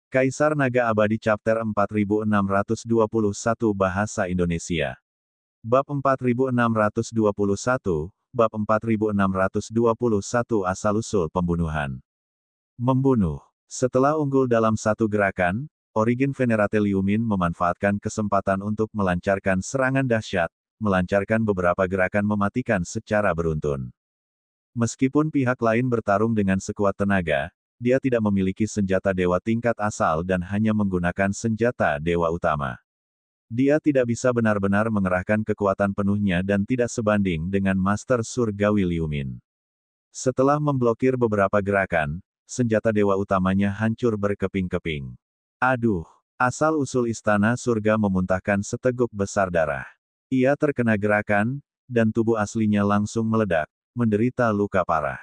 Kaisar Naga Abadi Chapter 4621 Bahasa Indonesia. Bab 4621, Bab 4621 Asal-usul pembunuhan. Membunuh. Setelah unggul dalam satu gerakan, Origin Venerate Liumin memanfaatkan kesempatan untuk melancarkan serangan dahsyat, melancarkan beberapa gerakan mematikan secara beruntun. Meskipun pihak lain bertarung dengan sekuat tenaga, dia tidak memiliki senjata dewa tingkat asal dan hanya menggunakan senjata dewa utama. Dia tidak bisa benar-benar mengerahkan kekuatan penuhnya dan tidak sebanding dengan Master Surgawi Liumin. Setelah memblokir beberapa gerakan, senjata dewa utamanya hancur berkeping-keping. Aduh! Asal-usul istana surga memuntahkan seteguk besar darah. Ia terkena gerakan, dan tubuh aslinya langsung meledak, menderita luka parah.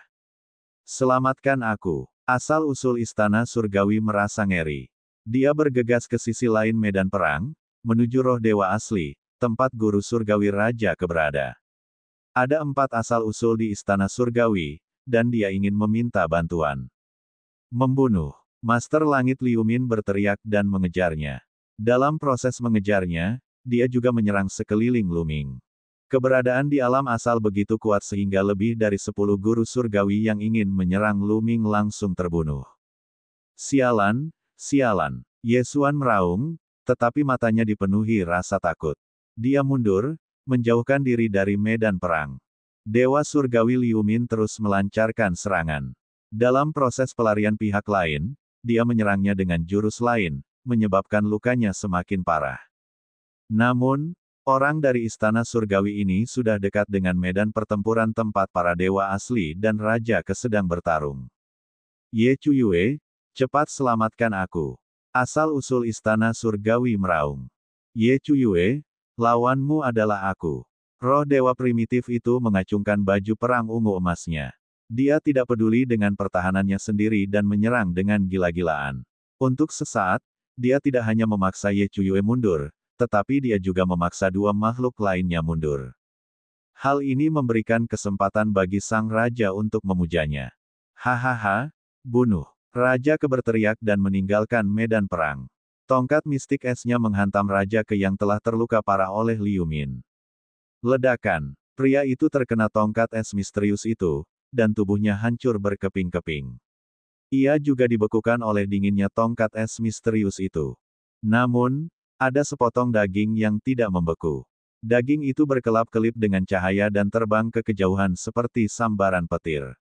Selamatkan aku! Asal-usul istana surgawi merasa ngeri. Dia bergegas ke sisi lain medan perang, menuju roh dewa asli, tempat guru surgawi raja keberada. Ada 4 asal-usul di istana surgawi, dan dia ingin meminta bantuan. Membunuh. Master Langit Liumin berteriak dan mengejarnya. Dalam proses mengejarnya, dia juga menyerang sekeliling Luming. Keberadaan di alam asal begitu kuat sehingga lebih dari 10 guru surgawi yang ingin menyerang Luming langsung terbunuh. Sialan, sialan. Yesuan meraung, tetapi matanya dipenuhi rasa takut. Dia mundur, menjauhkan diri dari medan perang. Dewa surgawi Liumin terus melancarkan serangan. Dalam proses pelarian pihak lain, dia menyerangnya dengan jurus lain, menyebabkan lukanya semakin parah. Namun, orang dari istana surgawi ini sudah dekat dengan medan pertempuran tempat para dewa asli dan raja sedang bertarung. Ye Chuyue, cepat selamatkan aku. Asal-usul istana surgawi meraung. Ye Chuyue, lawanmu adalah aku. Roh dewa primitif itu mengacungkan baju perang ungu emasnya. Dia tidak peduli dengan pertahanannya sendiri dan menyerang dengan gila-gilaan. Untuk sesaat, dia tidak hanya memaksa Ye Chuyue mundur, tetapi dia juga memaksa 2 makhluk lainnya mundur. Hal ini memberikan kesempatan bagi sang raja untuk memujanya. Hahaha, bunuh. Raja berteriak dan meninggalkan medan perang. Tongkat mistik esnya menghantam Raja yang telah terluka parah oleh Liumin. Ledakan. Pria itu terkena tongkat es misterius itu, dan tubuhnya hancur berkeping-keping. Ia juga dibekukan oleh dinginnya tongkat es misterius itu. Namun, ada sepotong daging yang tidak membeku. Daging itu berkelap-kelip dengan cahaya dan terbang ke kejauhan seperti sambaran petir.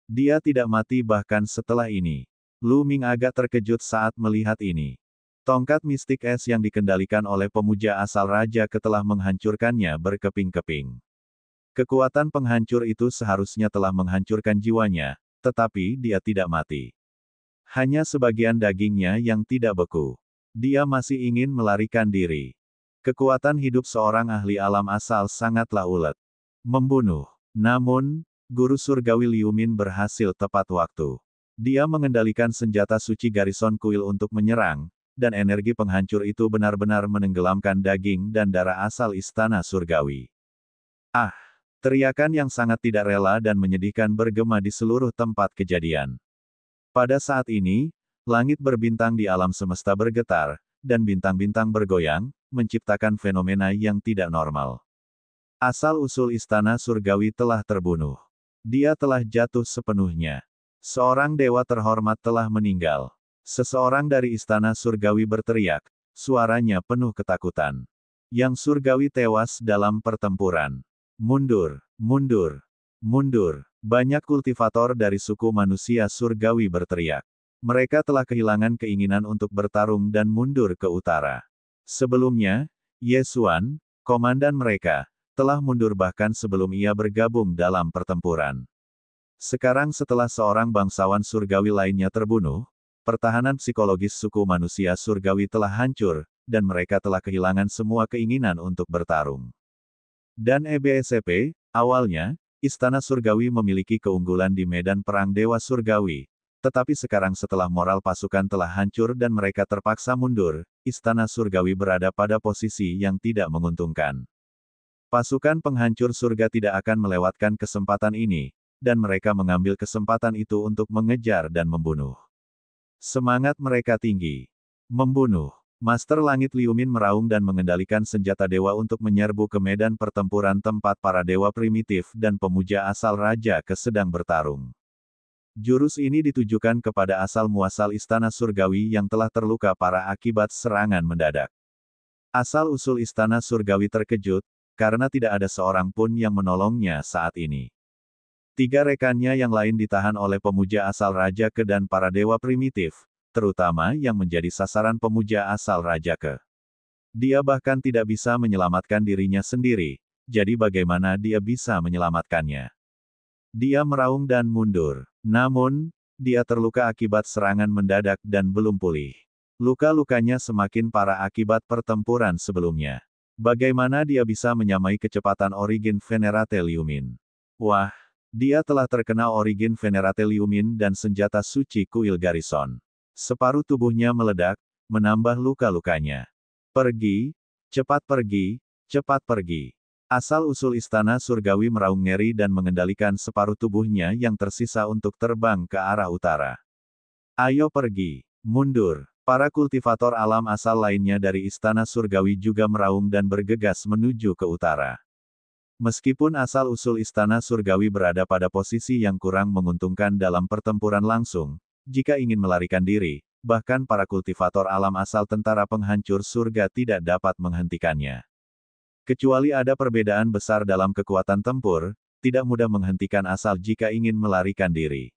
Dia tidak mati bahkan setelah ini. Luming agak terkejut saat melihat ini. Tongkat mistik es yang dikendalikan oleh pemuja asal raja telah menghancurkannya berkeping-keping. Kekuatan penghancur itu seharusnya telah menghancurkan jiwanya, tetapi dia tidak mati. Hanya sebagian dagingnya yang tidak beku. Dia masih ingin melarikan diri. Kekuatan hidup seorang ahli alam asal sangatlah ulet. Membunuh. Namun, guru surgawi Liumin berhasil tepat waktu. Dia mengendalikan senjata suci Garrison Kuil untuk menyerang, dan energi penghancur itu benar-benar menenggelamkan daging dan darah asal istana surgawi. Ah! Teriakan yang sangat tidak rela dan menyedihkan bergema di seluruh tempat kejadian. Pada saat ini, langit berbintang di alam semesta bergetar, dan bintang-bintang bergoyang, menciptakan fenomena yang tidak normal. Asal-usul istana surgawi telah terbunuh. Dia telah jatuh sepenuhnya. Seorang dewa terhormat telah meninggal. Seseorang dari istana surgawi berteriak, suaranya penuh ketakutan. Yang surgawi tewas dalam pertempuran. Mundur, mundur, mundur. Banyak kultivator dari suku manusia surgawi berteriak. Mereka telah kehilangan keinginan untuk bertarung dan mundur ke utara. Sebelumnya, Yesuan, komandan mereka, telah mundur bahkan sebelum ia bergabung dalam pertempuran. Sekarang setelah seorang bangsawan surgawi lainnya terbunuh, pertahanan psikologis suku manusia surgawi telah hancur, dan mereka telah kehilangan semua keinginan untuk bertarung. Dan EBSP, awalnya, istana surgawi memiliki keunggulan di medan perang dewa surgawi. Tetapi sekarang setelah moral pasukan telah hancur dan mereka terpaksa mundur, istana surgawi berada pada posisi yang tidak menguntungkan. Pasukan penghancur surga tidak akan melewatkan kesempatan ini, dan mereka mengambil kesempatan itu untuk mengejar dan membunuh. Semangat mereka tinggi. Membunuh. Master Langit Liumin meraung dan mengendalikan senjata dewa untuk menyerbu ke medan pertempuran tempat para dewa primitif dan pemuja asal Raja Ke sedang bertarung. Jurus ini ditujukan kepada asal-muasal Istana Surgawi yang telah terluka parah akibat serangan mendadak. Asal-usul Istana Surgawi terkejut, karena tidak ada seorang pun yang menolongnya saat ini. 3 rekannya yang lain ditahan oleh pemuja asal Raja Ke dan para dewa primitif, terutama yang menjadi sasaran pemuja asal Raja Ke. Dia bahkan tidak bisa menyelamatkan dirinya sendiri, jadi bagaimana dia bisa menyelamatkannya? Dia meraung dan mundur. Namun, dia terluka akibat serangan mendadak dan belum pulih. Luka-lukanya semakin parah akibat pertempuran sebelumnya. Bagaimana dia bisa menyamai kecepatan Origin Venerate Liumin? Wah, dia telah terkena Origin Venerate Liumin dan senjata suci Kuil Garrison. Separuh tubuhnya meledak, menambah luka-lukanya. Pergi, cepat pergi, cepat pergi. Asal-usul Istana Surgawi meraung ngeri dan mengendalikan separuh tubuhnya yang tersisa untuk terbang ke arah utara. Ayo pergi, mundur. Para kultivator alam asal lainnya dari Istana Surgawi juga meraung dan bergegas menuju ke utara. Meskipun asal-usul Istana Surgawi berada pada posisi yang kurang menguntungkan dalam pertempuran langsung, jika ingin melarikan diri, bahkan para kultivator alam asal tentara penghancur surga tidak dapat menghentikannya. Kecuali ada perbedaan besar dalam kekuatan tempur, tidak mudah menghentikan asal jika ingin melarikan diri.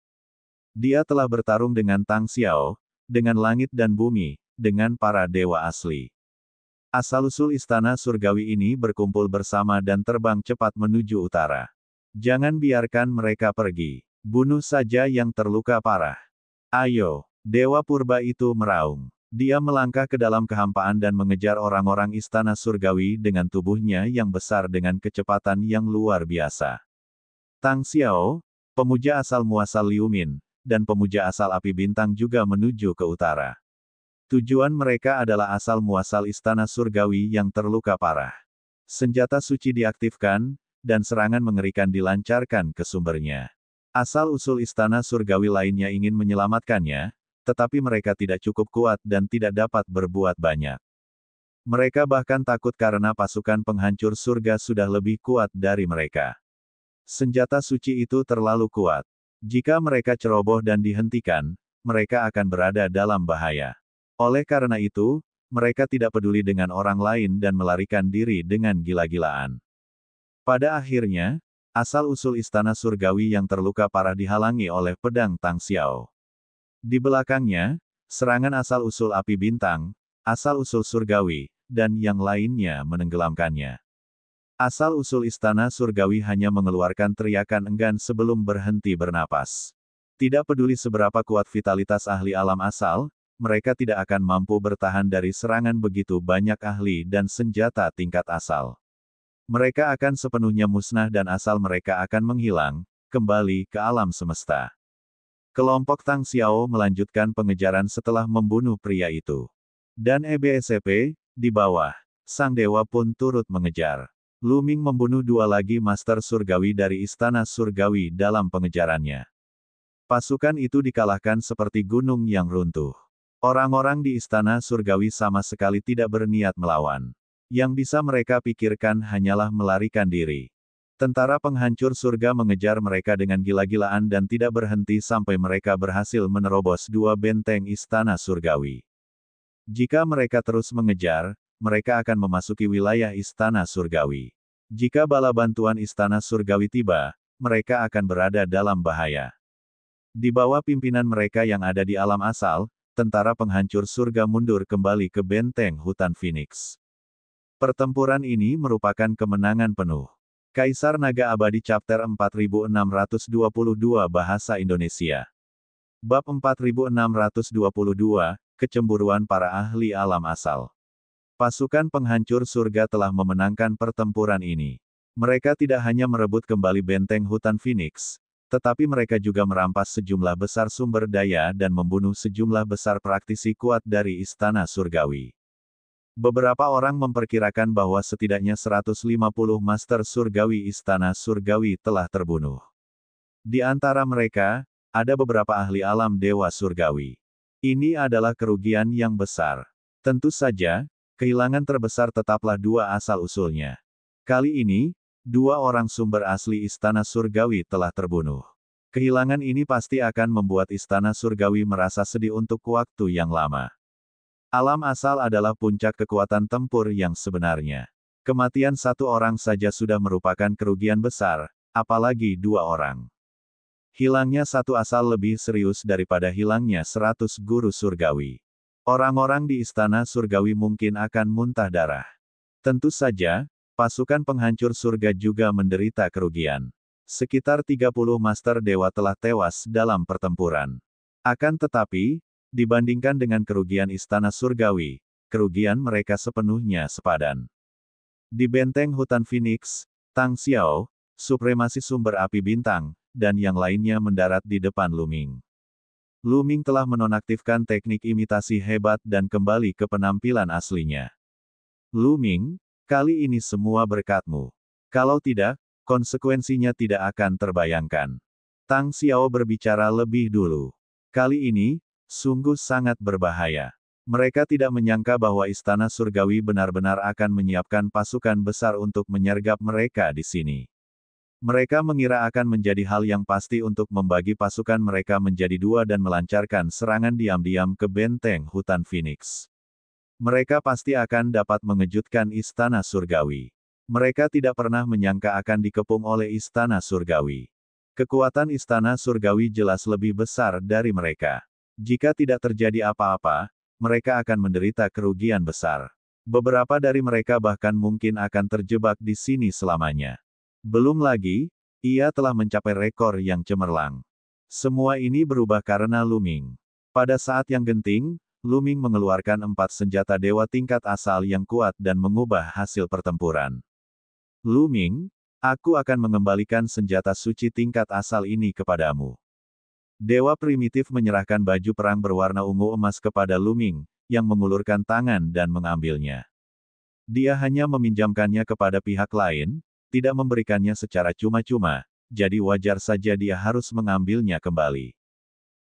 Dia telah bertarung dengan Tang Xiao, dengan langit dan bumi, dengan para dewa asli. Asal-usul Istana Surgawi ini berkumpul bersama dan terbang cepat menuju utara. Jangan biarkan mereka pergi. Bunuh saja yang terluka parah. Ayo, Dewa Purba itu meraung. Dia melangkah ke dalam kehampaan dan mengejar orang-orang Istana Surgawi dengan tubuhnya yang besar dengan kecepatan yang luar biasa. Tang Xiao, pemuja asal muasal Liumin, dan pemuja asal api bintang juga menuju ke utara. Tujuan mereka adalah asal-muasal Istana Surgawi yang terluka parah. Senjata suci diaktifkan, dan serangan mengerikan dilancarkan ke sumbernya. Asal-usul Istana Surgawi lainnya ingin menyelamatkannya, tetapi mereka tidak cukup kuat dan tidak dapat berbuat banyak. Mereka bahkan takut karena pasukan penghancur surga sudah lebih kuat dari mereka. Senjata suci itu terlalu kuat. Jika mereka ceroboh dan dihentikan, mereka akan berada dalam bahaya. Oleh karena itu, mereka tidak peduli dengan orang lain dan melarikan diri dengan gila-gilaan. Pada akhirnya, asal-usul Istana Surgawi yang terluka parah dihalangi oleh pedang Tang Xiao. Di belakangnya, serangan asal-usul api bintang, asal-usul surgawi, dan yang lainnya menenggelamkannya. Asal-usul Istana Surgawi hanya mengeluarkan teriakan enggan sebelum berhenti bernapas. Tidak peduli seberapa kuat vitalitas ahli alam asal, mereka tidak akan mampu bertahan dari serangan begitu banyak ahli dan senjata tingkat asal. Mereka akan sepenuhnya musnah dan asal mereka akan menghilang, kembali ke alam semesta. Kelompok Tang Xiao melanjutkan pengejaran setelah membunuh pria itu. Dan EBSP, di bawah, sang dewa pun turut mengejar. Lu Ming membunuh 2 lagi Master Surgawi dari Istana Surgawi dalam pengejarannya. Pasukan itu dikalahkan seperti gunung yang runtuh. Orang-orang di Istana Surgawi sama sekali tidak berniat melawan. Yang bisa mereka pikirkan hanyalah melarikan diri. Tentara penghancur surga mengejar mereka dengan gila-gilaan dan tidak berhenti sampai mereka berhasil menerobos 2 benteng Istana Surgawi. Jika mereka terus mengejar, mereka akan memasuki wilayah Istana Surgawi. Jika bala bantuan Istana Surgawi tiba, mereka akan berada dalam bahaya. Di bawah pimpinan mereka yang ada di alam asal, tentara penghancur surga mundur kembali ke benteng hutan Phoenix. Pertempuran ini merupakan kemenangan penuh. Kaisar Naga Abadi Chapter 4622 Bahasa Indonesia. Bab 4622, Kecemburuan para ahli alam asal. Pasukan penghancur surga telah memenangkan pertempuran ini. Mereka tidak hanya merebut kembali benteng hutan Phoenix, tetapi mereka juga merampas sejumlah besar sumber daya dan membunuh sejumlah besar praktisi kuat dari Istana Surgawi. Beberapa orang memperkirakan bahwa setidaknya 150 Master Surgawi Istana Surgawi telah terbunuh. Di antara mereka, ada beberapa ahli alam Dewa Surgawi. Ini adalah kerugian yang besar. Tentu saja, kehilangan terbesar tetaplah dua asal-usulnya. Kali ini, dua orang sumber asli Istana Surgawi telah terbunuh. Kehilangan ini pasti akan membuat Istana Surgawi merasa sedih untuk waktu yang lama. Alam asal adalah puncak kekuatan tempur yang sebenarnya. Kematian satu orang saja sudah merupakan kerugian besar, apalagi dua orang. Hilangnya satu asal lebih serius daripada hilangnya 100 guru surgawi. Orang-orang di Istana Surgawi mungkin akan muntah darah. Tentu saja, pasukan penghancur surga juga menderita kerugian. Sekitar 30 Master Dewa telah tewas dalam pertempuran. Akan tetapi, dibandingkan dengan kerugian Istana Surgawi, kerugian mereka sepenuhnya sepadan. Di benteng hutan Phoenix, Tang Xiao, supremasi sumber api bintang, dan yang lainnya mendarat di depan Lu Ming. Lu Ming telah menonaktifkan teknik imitasi hebat dan kembali ke penampilan aslinya. Lu Ming, kali ini semua berkatmu. Kalau tidak, konsekuensinya tidak akan terbayangkan. Tang Xiao berbicara lebih dulu. Kali ini, sungguh sangat berbahaya. Mereka tidak menyangka bahwa Istana Surgawi benar-benar akan menyiapkan pasukan besar untuk menyergap mereka di sini. Mereka mengira akan menjadi hal yang pasti untuk membagi pasukan mereka menjadi dua dan melancarkan serangan diam-diam ke benteng hutan Phoenix. Mereka pasti akan dapat mengejutkan Istana Surgawi. Mereka tidak pernah menyangka akan dikepung oleh Istana Surgawi. Kekuatan Istana Surgawi jelas lebih besar dari mereka. Jika tidak terjadi apa-apa, mereka akan menderita kerugian besar. Beberapa dari mereka bahkan mungkin akan terjebak di sini selamanya. Belum lagi, ia telah mencapai rekor yang cemerlang. Semua ini berubah karena Lu Ming. Pada saat yang genting, Lu Ming mengeluarkan 4 senjata dewa tingkat asal yang kuat dan mengubah hasil pertempuran. Lu Ming, aku akan mengembalikan senjata suci tingkat asal ini kepadamu. Dewa primitif menyerahkan baju perang berwarna ungu emas kepada Lu Ming, yang mengulurkan tangan dan mengambilnya. Dia hanya meminjamkannya kepada pihak lain, tidak memberikannya secara cuma-cuma, jadi wajar saja dia harus mengambilnya kembali.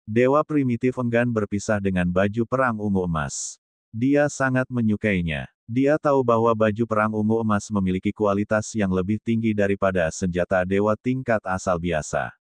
Dewa primitif enggan berpisah dengan baju perang ungu emas. Dia sangat menyukainya. Dia tahu bahwa baju perang ungu emas memiliki kualitas yang lebih tinggi daripada senjata dewa tingkat asal biasa.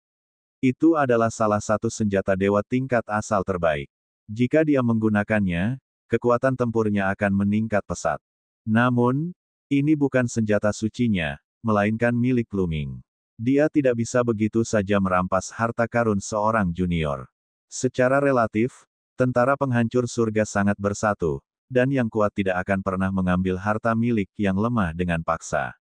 Itu adalah salah satu senjata dewa tingkat asal terbaik. Jika dia menggunakannya, kekuatan tempurnya akan meningkat pesat. Namun, ini bukan senjata sucinya, melainkan milik Lu Ming. Dia tidak bisa begitu saja merampas harta karun seorang junior. Secara relatif, tentara penghancur surga sangat bersatu, dan yang kuat tidak akan pernah mengambil harta milik yang lemah dengan paksa.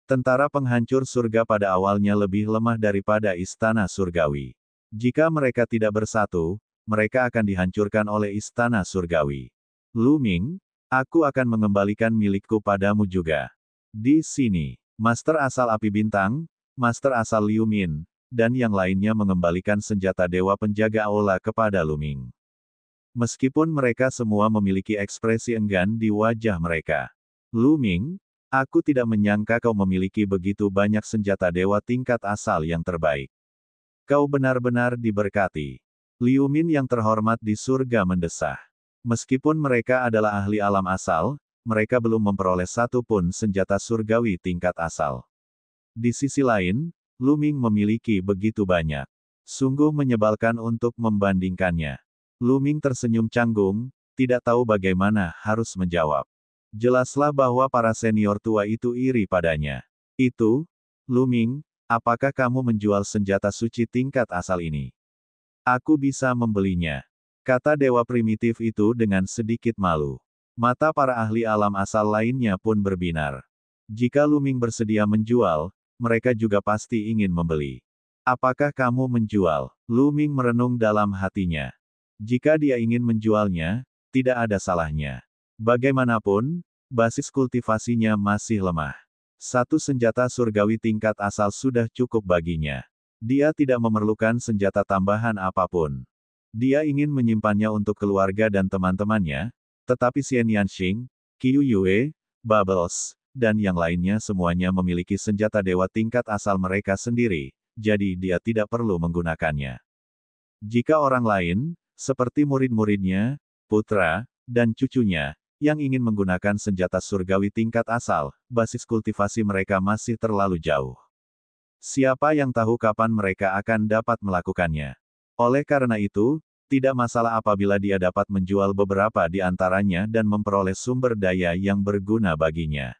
Tentara penghancur surga pada awalnya lebih lemah daripada Istana Surgawi. Jika mereka tidak bersatu, mereka akan dihancurkan oleh Istana Surgawi. Lu Ming, aku akan mengembalikan milikku padamu juga. Di sini, Master asal api bintang, Master asal Liu Min, dan yang lainnya mengembalikan senjata dewa penjaga aula kepada Lu Ming. Meskipun mereka semua memiliki ekspresi enggan di wajah mereka. Lu Ming, aku tidak menyangka kau memiliki begitu banyak senjata dewa tingkat asal yang terbaik. Kau benar-benar diberkati. Liu Min yang terhormat di surga mendesah. Meskipun mereka adalah ahli alam asal, mereka belum memperoleh satu pun senjata surgawi tingkat asal. Di sisi lain, Lu Ming memiliki begitu banyak. Sungguh menyebalkan untuk membandingkannya. Lu Ming tersenyum canggung, tidak tahu bagaimana harus menjawab. Jelaslah bahwa para senior tua itu iri padanya. Itu, Lu Ming, apakah kamu menjual senjata suci tingkat asal ini? Aku bisa membelinya. Kata dewa primitif itu dengan sedikit malu. Mata para ahli alam asal lainnya pun berbinar. Jika Lu Ming bersedia menjual, mereka juga pasti ingin membeli. Apakah kamu menjual? Lu Ming merenung dalam hatinya. Jika dia ingin menjualnya, tidak ada salahnya. Bagaimanapun, basis kultivasinya masih lemah. Satu senjata surgawi tingkat asal sudah cukup baginya. Dia tidak memerlukan senjata tambahan apapun. Dia ingin menyimpannya untuk keluarga dan teman-temannya, tetapi Xian Yanxing, Qiu Yue, Bubbles, dan yang lainnya semuanya memiliki senjata dewa tingkat asal mereka sendiri, jadi dia tidak perlu menggunakannya. Jika orang lain, seperti murid-muridnya, putra, dan cucunya, yang ingin menggunakan senjata surgawi tingkat asal, basis kultivasi mereka masih terlalu jauh. Siapa yang tahu kapan mereka akan dapat melakukannya? Oleh karena itu, tidak masalah apabila dia dapat menjual beberapa di antaranya dan memperoleh sumber daya yang berguna baginya.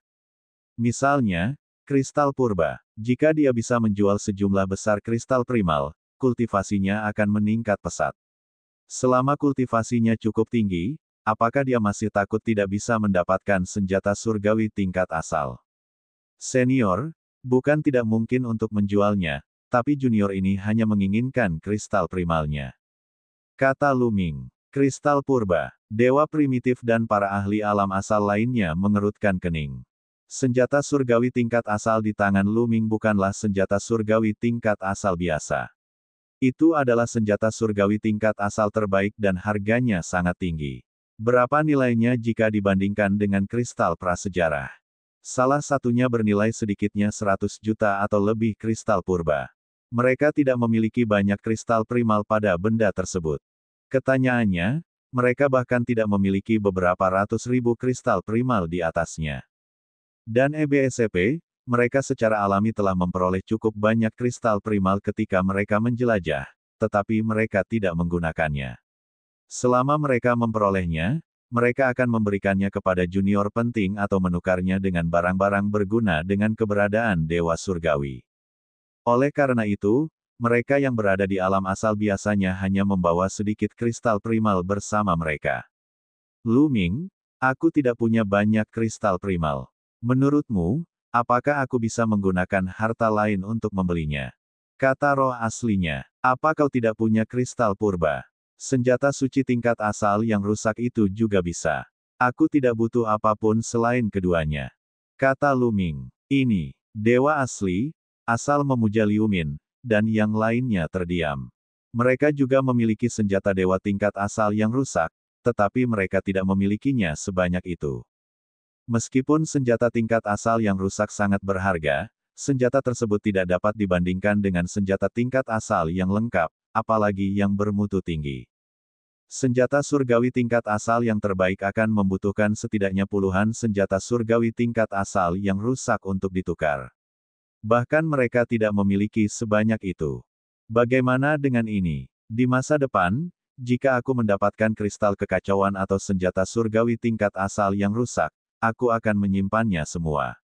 Misalnya, kristal purba. Jika dia bisa menjual sejumlah besar kristal primal, kultivasinya akan meningkat pesat. Selama kultivasinya cukup tinggi, apakah dia masih takut tidak bisa mendapatkan senjata surgawi tingkat asal? Senior, bukan tidak mungkin untuk menjualnya, tapi junior ini hanya menginginkan kristal primalnya. Kata Lu Ming. Kristal purba, dewa primitif dan para ahli alam asal lainnya mengerutkan kening. Senjata surgawi tingkat asal di tangan Lu Ming bukanlah senjata surgawi tingkat asal biasa. Itu adalah senjata surgawi tingkat asal terbaik dan harganya sangat tinggi. Berapa nilainya jika dibandingkan dengan kristal prasejarah? Salah satunya bernilai sedikitnya 100 juta atau lebih kristal purba. Mereka tidak memiliki banyak kristal primal pada benda tersebut. Ketanyaannya, mereka bahkan tidak memiliki beberapa ratus ribu kristal primal di atasnya. Dan EBSCP, mereka secara alami telah memperoleh cukup banyak kristal primal ketika mereka menjelajah, tetapi mereka tidak menggunakannya. Selama mereka memperolehnya, mereka akan memberikannya kepada junior penting atau menukarnya dengan barang-barang berguna dengan keberadaan dewa surgawi. Oleh karena itu, mereka yang berada di alam asal biasanya hanya membawa sedikit kristal primal bersama mereka. Lu Ming, aku tidak punya banyak kristal primal. Menurutmu, apakah aku bisa menggunakan harta lain untuk membelinya? Kata roh aslinya, apa kau tidak punya kristal purba? Senjata suci tingkat asal yang rusak itu juga bisa. Aku tidak butuh apapun selain keduanya. Kata Lu Ming. Ini, dewa asli, asal memuja Liu Min, dan yang lainnya terdiam. Mereka juga memiliki senjata dewa tingkat asal yang rusak, tetapi mereka tidak memilikinya sebanyak itu. Meskipun senjata tingkat asal yang rusak sangat berharga, senjata tersebut tidak dapat dibandingkan dengan senjata tingkat asal yang lengkap, apalagi yang bermutu tinggi. Senjata surgawi tingkat asal yang terbaik akan membutuhkan setidaknya puluhan senjata surgawi tingkat asal yang rusak untuk ditukar. Bahkan mereka tidak memiliki sebanyak itu. Bagaimana dengan ini? Di masa depan, jika aku mendapatkan kristal kekacauan atau senjata surgawi tingkat asal yang rusak, aku akan menyimpannya semua.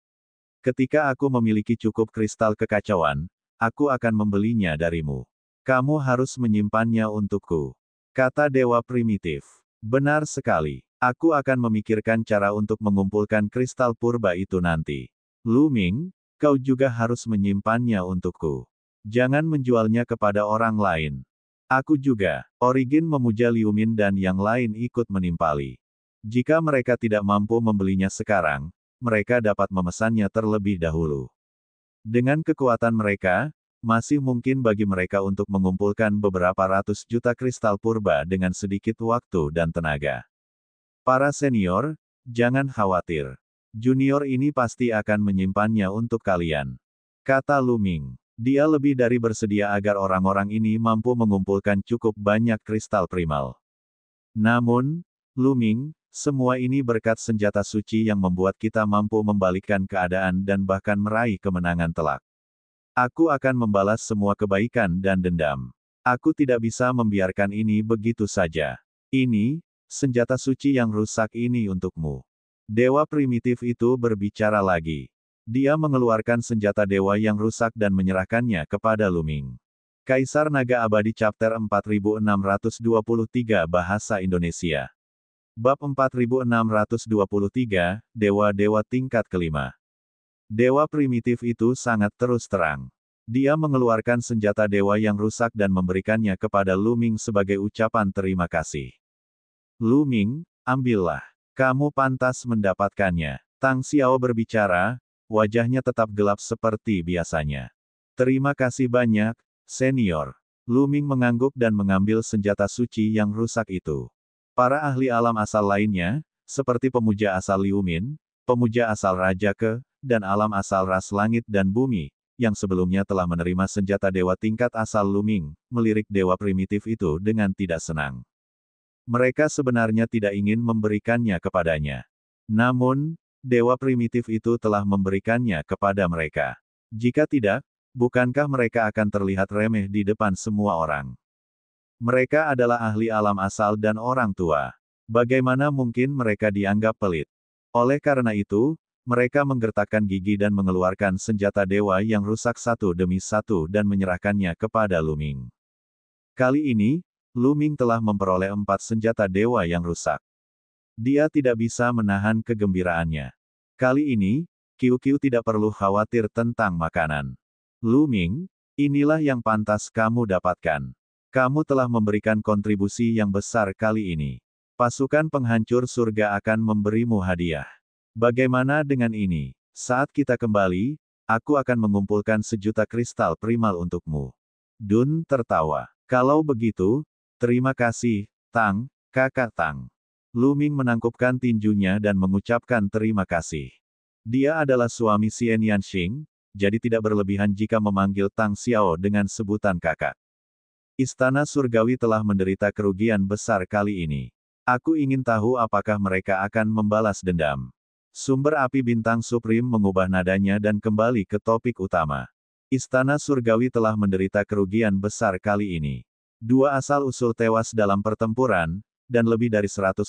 Ketika aku memiliki cukup kristal kekacauan, aku akan membelinya darimu. Kamu harus menyimpannya untukku. Kata dewa primitif. Benar sekali. Aku akan memikirkan cara untuk mengumpulkan kristal purba itu nanti. Lu Ming, kau juga harus menyimpannya untukku. Jangan menjualnya kepada orang lain. Aku juga. Origin memuja Liu Min dan yang lain ikut menimpali. Jika mereka tidak mampu membelinya sekarang, mereka dapat memesannya terlebih dahulu. Dengan kekuatan mereka, masih mungkin bagi mereka untuk mengumpulkan beberapa ratus juta kristal purba dengan sedikit waktu dan tenaga. Para senior, jangan khawatir. Junior ini pasti akan menyimpannya untuk kalian. Kata Lu Ming. Dia lebih dari bersedia agar orang-orang ini mampu mengumpulkan cukup banyak kristal primal. Namun, Lu Ming, semua ini berkat senjata suci yang membuat kita mampu membalikkan keadaan dan bahkan meraih kemenangan telak. Aku akan membalas semua kebaikan dan dendam. Aku tidak bisa membiarkan ini begitu saja. Ini, senjata suci yang rusak ini untukmu. Dewa primitif itu berbicara lagi. Dia mengeluarkan senjata dewa yang rusak dan menyerahkannya kepada Lu Ming. Kaisar Naga Abadi Chapter 4623 Bahasa Indonesia. Bab 4623, Dewa-Dewa Tingkat Kelima. Dewa primitif itu sangat terus terang. Dia mengeluarkan senjata dewa yang rusak dan memberikannya kepada Lu Ming sebagai ucapan terima kasih. Lu Ming, ambillah. Kamu pantas mendapatkannya. Tang Xiao berbicara, wajahnya tetap gelap seperti biasanya. Terima kasih banyak, senior. Lu Ming mengangguk dan mengambil senjata suci yang rusak itu. Para ahli alam asal lainnya, seperti pemuja asal Liu Min, pemuja asal Raja Ke, dan alam asal ras langit dan bumi, yang sebelumnya telah menerima senjata dewa tingkat asal Lu Ming, melirik dewa primitif itu dengan tidak senang. Mereka sebenarnya tidak ingin memberikannya kepadanya. Namun, dewa primitif itu telah memberikannya kepada mereka. Jika tidak, bukankah mereka akan terlihat remeh di depan semua orang? Mereka adalah ahli alam asal dan orang tua. Bagaimana mungkin mereka dianggap pelit? Oleh karena itu, mereka menggertakkan gigi dan mengeluarkan senjata dewa yang rusak satu demi satu dan menyerahkannya kepada Luming. Kali ini, Luming telah memperoleh 4 senjata dewa yang rusak. Dia tidak bisa menahan kegembiraannya. Kali ini, Qiu tidak perlu khawatir tentang makanan. Luming, inilah yang pantas kamu dapatkan. Kamu telah memberikan kontribusi yang besar kali ini. Pasukan penghancur surga akan memberimu hadiah. Bagaimana dengan ini? Saat kita kembali, aku akan mengumpulkan 1.000.000 kristal primal untukmu. Dun tertawa. Kalau begitu, terima kasih, Tang, kakak Tang. Luming menangkupkan tinjunya dan mengucapkan terima kasih. Dia adalah suami Xian Yanxing, jadi tidak berlebihan jika memanggil Tang Xiao dengan sebutan kakak. Istana Surgawi telah menderita kerugian besar kali ini. Aku ingin tahu apakah mereka akan membalas dendam. Sumber api bintang Supreme mengubah nadanya dan kembali ke topik utama. Istana Surgawi telah menderita kerugian besar kali ini. 2 asal-usul tewas dalam pertempuran, dan lebih dari 150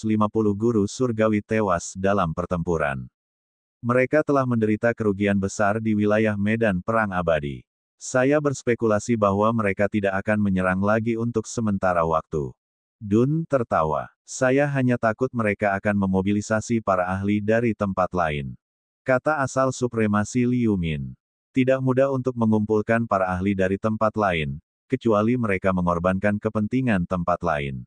guru surgawi tewas dalam pertempuran. Mereka telah menderita kerugian besar di wilayah medan perang abadi. Saya berspekulasi bahwa mereka tidak akan menyerang lagi untuk sementara waktu. Dun tertawa. Saya hanya takut mereka akan memobilisasi para ahli dari tempat lain. Kata asal supremasi Liu Min. Tidak mudah untuk mengumpulkan para ahli dari tempat lain, kecuali mereka mengorbankan kepentingan tempat lain.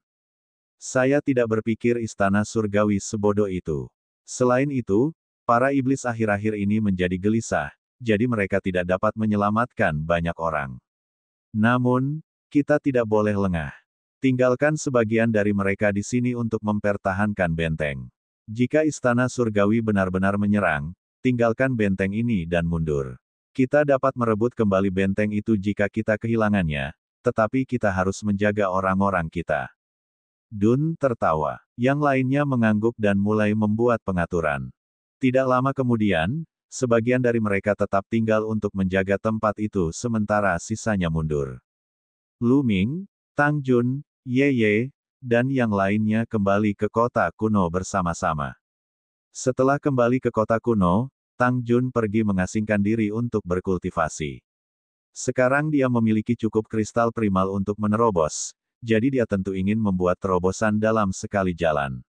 Saya tidak berpikir istana surgawi sebodoh itu. Selain itu, para iblis akhir-akhir ini menjadi gelisah, jadi mereka tidak dapat menyelamatkan banyak orang. Namun, kita tidak boleh lengah. Tinggalkan sebagian dari mereka di sini untuk mempertahankan benteng. Jika istana surgawi benar-benar menyerang, tinggalkan benteng ini dan mundur. Kita dapat merebut kembali benteng itu jika kita kehilangannya, tetapi kita harus menjaga orang-orang kita. Dun tertawa. Yang lainnya mengangguk dan mulai membuat pengaturan. Tidak lama kemudian, sebagian dari mereka tetap tinggal untuk menjaga tempat itu sementara sisanya mundur. Luming, Tang Jun, Ye, dan yang lainnya kembali ke kota kuno bersama-sama. Setelah kembali ke kota kuno, Tang Jun pergi mengasingkan diri untuk berkultivasi. Sekarang dia memiliki cukup kristal primal untuk menerobos, jadi dia tentu ingin membuat terobosan dalam sekali jalan.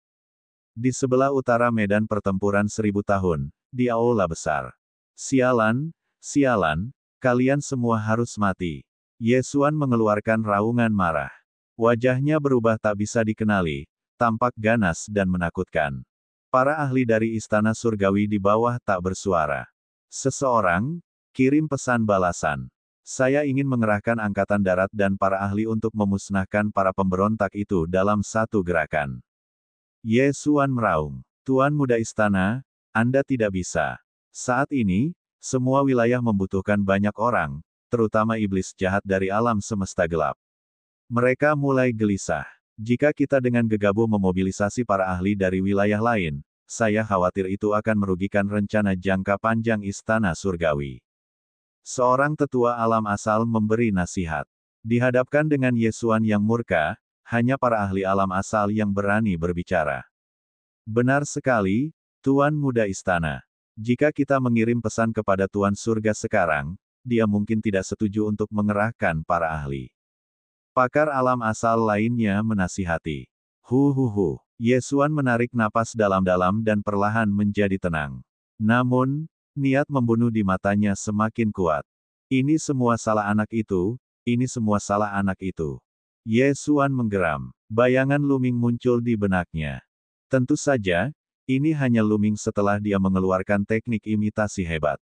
Di sebelah utara medan pertempuran 1000 tahun, di aula besar. Sialan, sialan, kalian semua harus mati. Yesuan mengeluarkan raungan marah. Wajahnya berubah tak bisa dikenali, tampak ganas dan menakutkan. Para ahli dari istana surgawi di bawah tak bersuara. Seseorang, kirim pesan balasan. Saya ingin mengerahkan angkatan darat dan para ahli untuk memusnahkan para pemberontak itu dalam satu gerakan. Yesuan meraung. Tuan Muda Istana, Anda tidak bisa. Saat ini, semua wilayah membutuhkan banyak orang, terutama iblis jahat dari alam semesta gelap. Mereka mulai gelisah. Jika kita dengan gegabah memobilisasi para ahli dari wilayah lain, saya khawatir itu akan merugikan rencana jangka panjang Istana Surgawi. Seorang tetua alam asal memberi nasihat. Dihadapkan dengan Yesuan yang murka, hanya para ahli alam asal yang berani berbicara. Benar sekali, Tuan Muda Istana. Jika kita mengirim pesan kepada Tuan Surga sekarang, dia mungkin tidak setuju untuk mengerahkan para ahli. Pakar alam asal lainnya menasihati. Yesuan menarik napas dalam-dalam dan perlahan menjadi tenang. Namun, niat membunuh di matanya semakin kuat. Ini semua salah anak itu, ini semua salah anak itu. Yesuan menggeram. Bayangan Luming muncul di benaknya. Tentu saja, ini hanya Luming setelah dia mengeluarkan teknik imitasi hebat.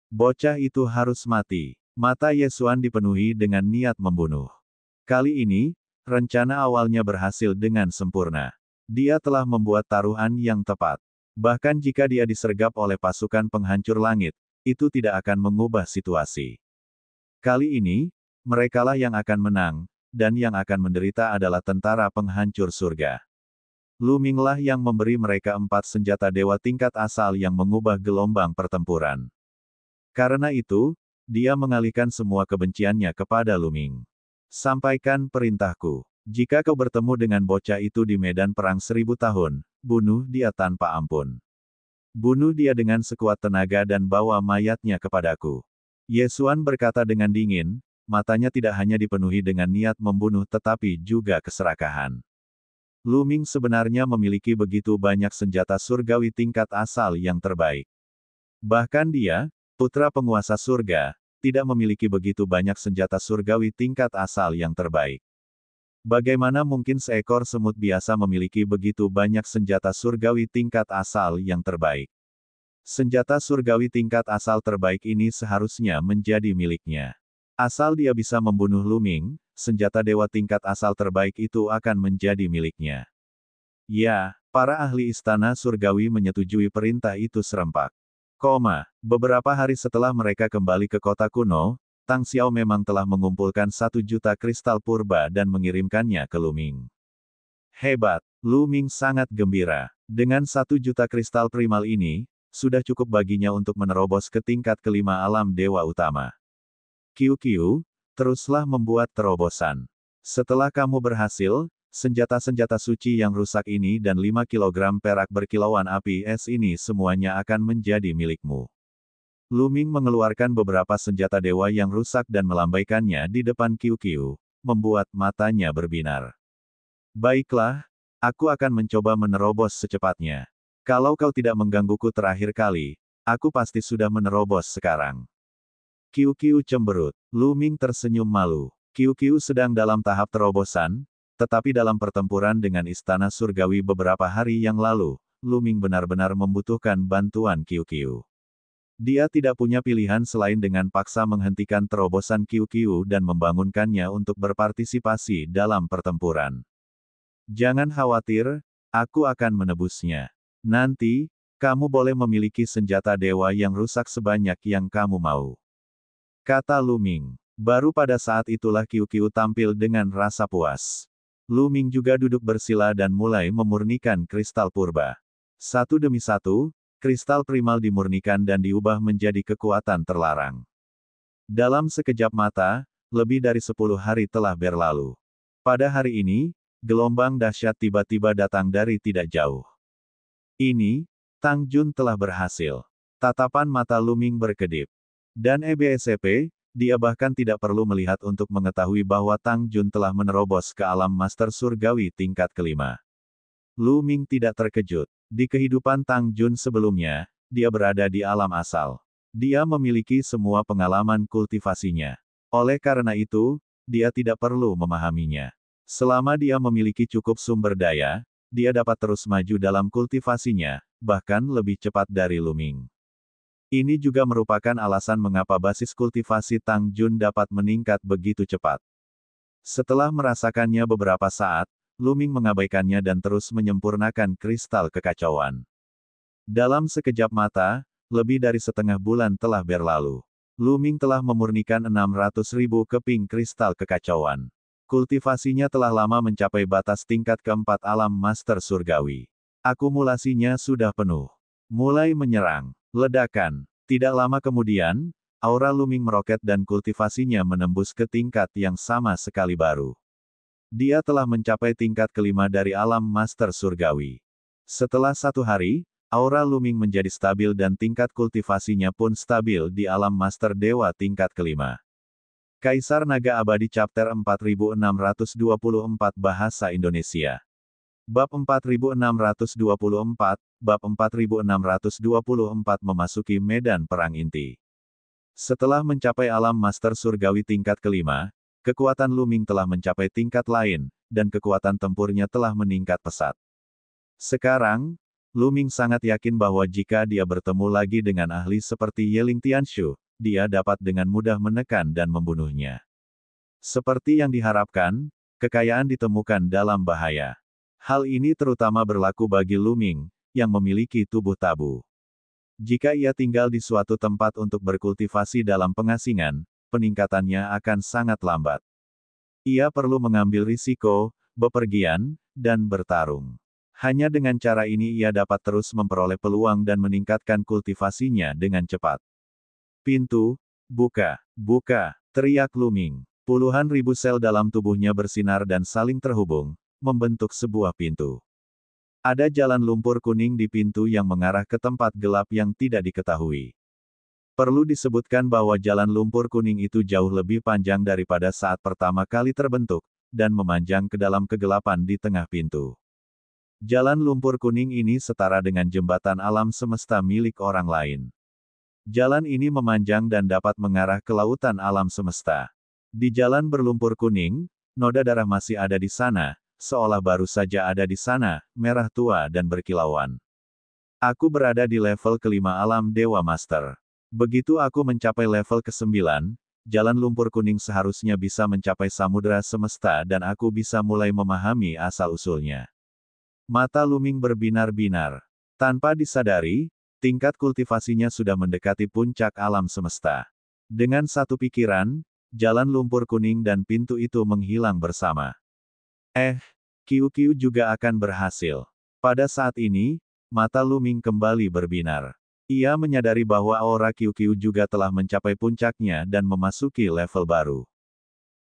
Bocah itu harus mati. Mata Yesuan dipenuhi dengan niat membunuh. Kali ini, rencana awalnya berhasil dengan sempurna. Dia telah membuat taruhan yang tepat. Bahkan jika dia disergap oleh pasukan penghancur langit, itu tidak akan mengubah situasi. Kali ini, merekalah yang akan menang, dan yang akan menderita adalah tentara penghancur surga. Lu Minglah yang memberi mereka 4 senjata dewa tingkat asal yang mengubah gelombang pertempuran. Karena itu, dia mengalihkan semua kebenciannya kepada Lu Ming. Sampaikan perintahku. Jika kau bertemu dengan bocah itu di medan perang 1000 tahun, bunuh dia tanpa ampun. Bunuh dia dengan sekuat tenaga dan bawa mayatnya kepadaku. Ye Xuan berkata dengan dingin, matanya tidak hanya dipenuhi dengan niat membunuh tetapi juga keserakahan. Lu Ming sebenarnya memiliki begitu banyak senjata surgawi tingkat asal yang terbaik. Bahkan dia, putra penguasa surga, tidak memiliki begitu banyak senjata surgawi tingkat asal yang terbaik. Bagaimana mungkin seekor semut biasa memiliki begitu banyak senjata surgawi tingkat asal yang terbaik? Senjata surgawi tingkat asal terbaik ini seharusnya menjadi miliknya. Asal dia bisa membunuh Lu Ming, senjata dewa tingkat asal terbaik itu akan menjadi miliknya. Ya, para ahli istana surgawi menyetujui perintah itu serempak. Beberapa hari setelah mereka kembali ke kota kuno, Tang Xiao memang telah mengumpulkan 1 juta kristal purba dan mengirimkannya ke Lu Ming. Hebat, Lu Ming sangat gembira. Dengan 1 juta kristal primal ini, sudah cukup baginya untuk menerobos ke tingkat kelima alam dewa utama. Qiu, teruslah membuat terobosan. Setelah kamu berhasil, senjata-senjata suci yang rusak ini dan 5 kilogram perak berkilauan api es ini semuanya akan menjadi milikmu. Lu Ming mengeluarkan beberapa senjata dewa yang rusak dan melambaikannya di depan Qiu, membuat matanya berbinar. Baiklah, aku akan mencoba menerobos secepatnya. Kalau kau tidak menggangguku terakhir kali, aku pasti sudah menerobos sekarang. Qiu cemberut. Lu Ming tersenyum malu. Qiu sedang dalam tahap terobosan, tetapi dalam pertempuran dengan istana surgawi beberapa hari yang lalu, Lu Ming benar-benar membutuhkan bantuan Qiu. Dia tidak punya pilihan selain dengan paksa menghentikan terobosan Qiu dan membangunkannya untuk berpartisipasi dalam pertempuran. Jangan khawatir, aku akan menebusnya. Nanti, kamu boleh memiliki senjata dewa yang rusak sebanyak yang kamu mau. Kata Lu Ming. Baru pada saat itulah Qiu tampil dengan rasa puas. Lu Ming juga duduk bersila dan mulai memurnikan kristal purba. Satu demi satu, kristal primal dimurnikan dan diubah menjadi kekuatan terlarang. Dalam sekejap mata, lebih dari 10 hari telah berlalu. Pada hari ini, gelombang dahsyat tiba-tiba datang dari tidak jauh. Ini, Tang Jun telah berhasil. Tatapan mata Lu Ming berkedip. Dan EBSP, dia bahkan tidak perlu melihat untuk mengetahui bahwa Tang Jun telah menerobos ke alam master surgawi tingkat kelima. Lu Ming tidak terkejut. Di kehidupan Tang Jun sebelumnya, dia berada di alam asal. Dia memiliki semua pengalaman kultivasinya. Oleh karena itu, dia tidak perlu memahaminya. Selama dia memiliki cukup sumber daya, dia dapat terus maju dalam kultivasinya, bahkan lebih cepat dari Lu Ming. Ini juga merupakan alasan mengapa basis kultivasi Tang Jun dapat meningkat begitu cepat. Setelah merasakannya beberapa saat, Lu Ming mengabaikannya dan terus menyempurnakan kristal kekacauan. Dalam sekejap mata, lebih dari setengah bulan telah berlalu. Lu Ming telah memurnikan 600.000 keping kristal kekacauan. Kultivasinya telah lama mencapai batas tingkat keempat alam master surgawi. Akumulasinya sudah penuh. Mulai menyerang. Ledakan. Tidak lama kemudian, aura Lu Ming meroket dan kultivasinya menembus ke tingkat yang sama sekali baru. Dia telah mencapai tingkat kelima dari alam master surgawi. Setelah 1 hari, aura Lu Ming menjadi stabil dan tingkat kultivasinya pun stabil di alam master dewa tingkat kelima. Kaisar Naga Abadi Chapter 4624 Bahasa Indonesia. Bab 4624, Bab 4624 memasuki medan perang inti. Setelah mencapai alam master surgawi tingkat kelima, kekuatan Lu Ming telah mencapai tingkat lain, dan kekuatan tempurnya telah meningkat pesat. Sekarang, Lu Ming sangat yakin bahwa jika dia bertemu lagi dengan ahli seperti Ye Ling Tianshu, dia dapat dengan mudah menekan dan membunuhnya. Seperti yang diharapkan, kekayaan ditemukan dalam bahaya. Hal ini terutama berlaku bagi Lu Ming, yang memiliki tubuh tabu. Jika ia tinggal di suatu tempat untuk berkultivasi dalam pengasingan, peningkatannya akan sangat lambat. Ia perlu mengambil risiko, bepergian, dan bertarung. Hanya dengan cara ini ia dapat terus memperoleh peluang dan meningkatkan kultivasinya dengan cepat. Pintu, buka, buka, teriak Lu Ming. Puluhan ribu sel dalam tubuhnya bersinar dan saling terhubung, membentuk sebuah pintu. Ada jalan lumpur kuning di pintu yang mengarah ke tempat gelap yang tidak diketahui. Perlu disebutkan bahwa jalan lumpur kuning itu jauh lebih panjang daripada saat pertama kali terbentuk, dan memanjang ke dalam kegelapan di tengah pintu. Jalan lumpur kuning ini setara dengan jembatan alam semesta milik orang lain. Jalan ini memanjang dan dapat mengarah ke lautan alam semesta. Di jalan berlumpur kuning, noda darah masih ada di sana, seolah baru saja ada di sana, merah tua dan berkilauan. Aku berada di level kelima alam Dewa Master. Begitu aku mencapai level ke-9, jalan lumpur kuning seharusnya bisa mencapai samudera semesta dan aku bisa mulai memahami asal-usulnya. Mata Lu Ming berbinar-binar. Tanpa disadari, tingkat kultivasinya sudah mendekati puncak alam semesta. Dengan satu pikiran, jalan lumpur kuning dan pintu itu menghilang bersama. QQ juga akan berhasil. Pada saat ini, mata Lu Ming kembali berbinar. Ia menyadari bahwa aura QQ juga telah mencapai puncaknya dan memasuki level baru.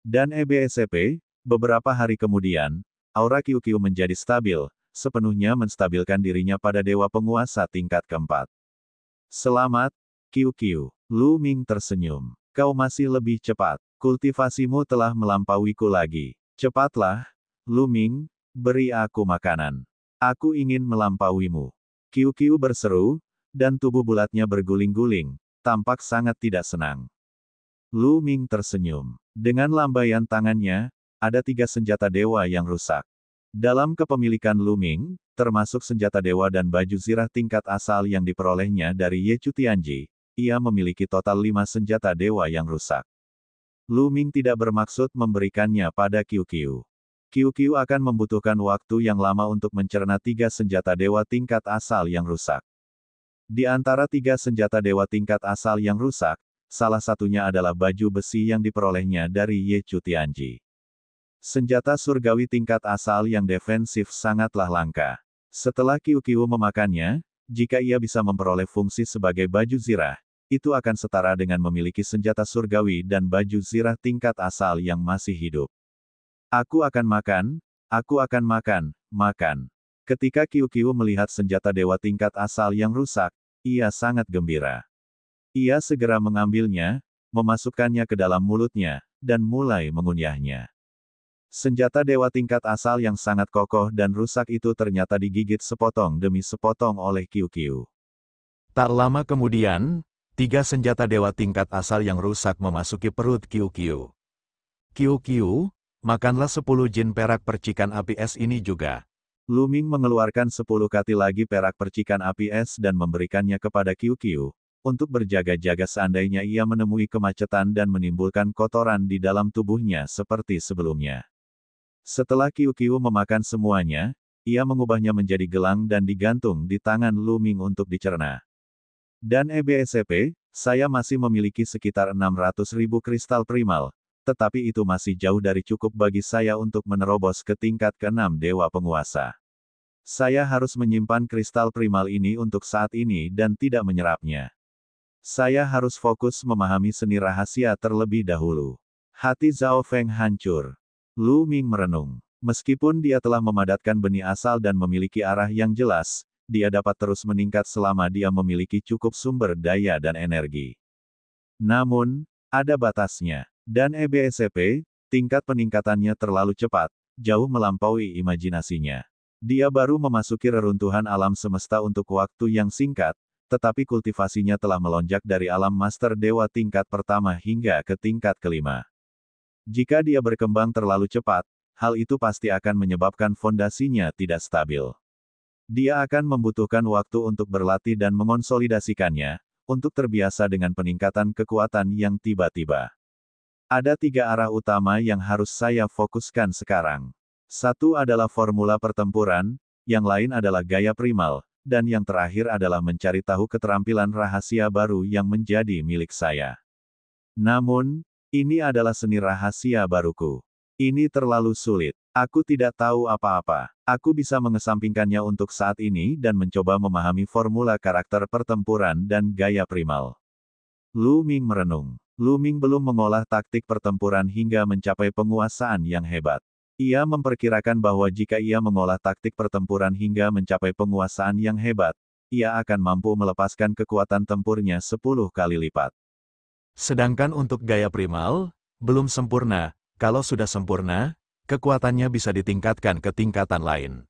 Dan EBSCP, beberapa hari kemudian, aura QQ menjadi stabil, sepenuhnya menstabilkan dirinya pada dewa penguasa tingkat keempat. Selamat, QQ. Lu Ming tersenyum. Kau masih lebih cepat. Kultivasimu telah melampauiku lagi. Cepatlah, Lu Ming, beri aku makanan. Aku ingin melampauimu. QQ berseru, dan tubuh bulatnya berguling-guling, tampak sangat tidak senang. Lu Ming tersenyum. Dengan lambaian tangannya, ada 3 senjata dewa yang rusak. Dalam kepemilikan Lu Ming, termasuk senjata dewa dan baju zirah tingkat asal yang diperolehnya dari Ye Chu Tianji, ia memiliki total 5 senjata dewa yang rusak. Lu Ming tidak bermaksud memberikannya pada QQ. QQ akan membutuhkan waktu yang lama untuk mencerna 3 senjata dewa tingkat asal yang rusak. Di antara 3 senjata dewa tingkat asal yang rusak, salah satunya adalah baju besi yang diperolehnya dari Ye Chu Tianji. Senjata surgawi tingkat asal yang defensif sangatlah langka. Setelah QQ memakannya, jika ia bisa memperoleh fungsi sebagai baju zirah, itu akan setara dengan memiliki senjata surgawi dan baju zirah tingkat asal yang masih hidup. Aku akan makan. Ketika QQ melihat senjata dewa tingkat asal yang rusak, ia sangat gembira. Ia segera mengambilnya, memasukkannya ke dalam mulutnya, dan mulai mengunyahnya. Senjata dewa tingkat asal yang sangat kokoh dan rusak itu ternyata digigit sepotong demi sepotong oleh QQ. Tak lama kemudian, 3 senjata dewa tingkat asal yang rusak memasuki perut QQ. QQ, makanlah 10 jin perak percikan api es ini juga. Lu Ming mengeluarkan 10 kati lagi perak percikan api es dan memberikannya kepada QQ, untuk berjaga-jaga seandainya ia menemui kemacetan dan menimbulkan kotoran di dalam tubuhnya seperti sebelumnya. Setelah QQ memakan semuanya, ia mengubahnya menjadi gelang dan digantung di tangan Lu Ming untuk dicerna. Dan EBSCP, saya masih memiliki sekitar 600.000 kristal primal, tetapi itu masih jauh dari cukup bagi saya untuk menerobos ke tingkat ke-6 Dewa Penguasa. Saya harus menyimpan kristal primal ini untuk saat ini dan tidak menyerapnya. Saya harus fokus memahami seni rahasia terlebih dahulu. Hati Zhao Feng hancur. Lu Ming merenung. Meskipun dia telah memadatkan benih asal dan memiliki arah yang jelas, dia dapat terus meningkat selama dia memiliki cukup sumber daya dan energi. Namun, ada batasnya. Dan EBSCP, tingkat peningkatannya terlalu cepat, jauh melampaui imajinasinya. Dia baru memasuki reruntuhan alam semesta untuk waktu yang singkat, tetapi kultivasinya telah melonjak dari alam master dewa tingkat pertama hingga ke tingkat kelima. Jika dia berkembang terlalu cepat, hal itu pasti akan menyebabkan fondasinya tidak stabil. Dia akan membutuhkan waktu untuk berlatih dan mengonsolidasikannya, untuk terbiasa dengan peningkatan kekuatan yang tiba-tiba. Ada 3 arah utama yang harus saya fokuskan sekarang. Satu adalah formula pertempuran, yang lain adalah gaya primal, dan yang terakhir adalah mencari tahu keterampilan rahasia baru yang menjadi milik saya. Namun, ini adalah seni rahasia baruku. Ini terlalu sulit. Aku tidak tahu apa-apa. Aku bisa mengesampingkannya untuk saat ini dan mencoba memahami formula karakter pertempuran dan gaya primal. Lu Ming merenung. Lu Ming belum mengolah taktik pertempuran hingga mencapai penguasaan yang hebat. Ia memperkirakan bahwa jika ia mengolah taktik pertempuran hingga mencapai penguasaan yang hebat, ia akan mampu melepaskan kekuatan tempurnya 10 kali lipat. Sedangkan untuk gaya primal, belum sempurna. Kalau sudah sempurna, kekuatannya bisa ditingkatkan ke tingkatan lain.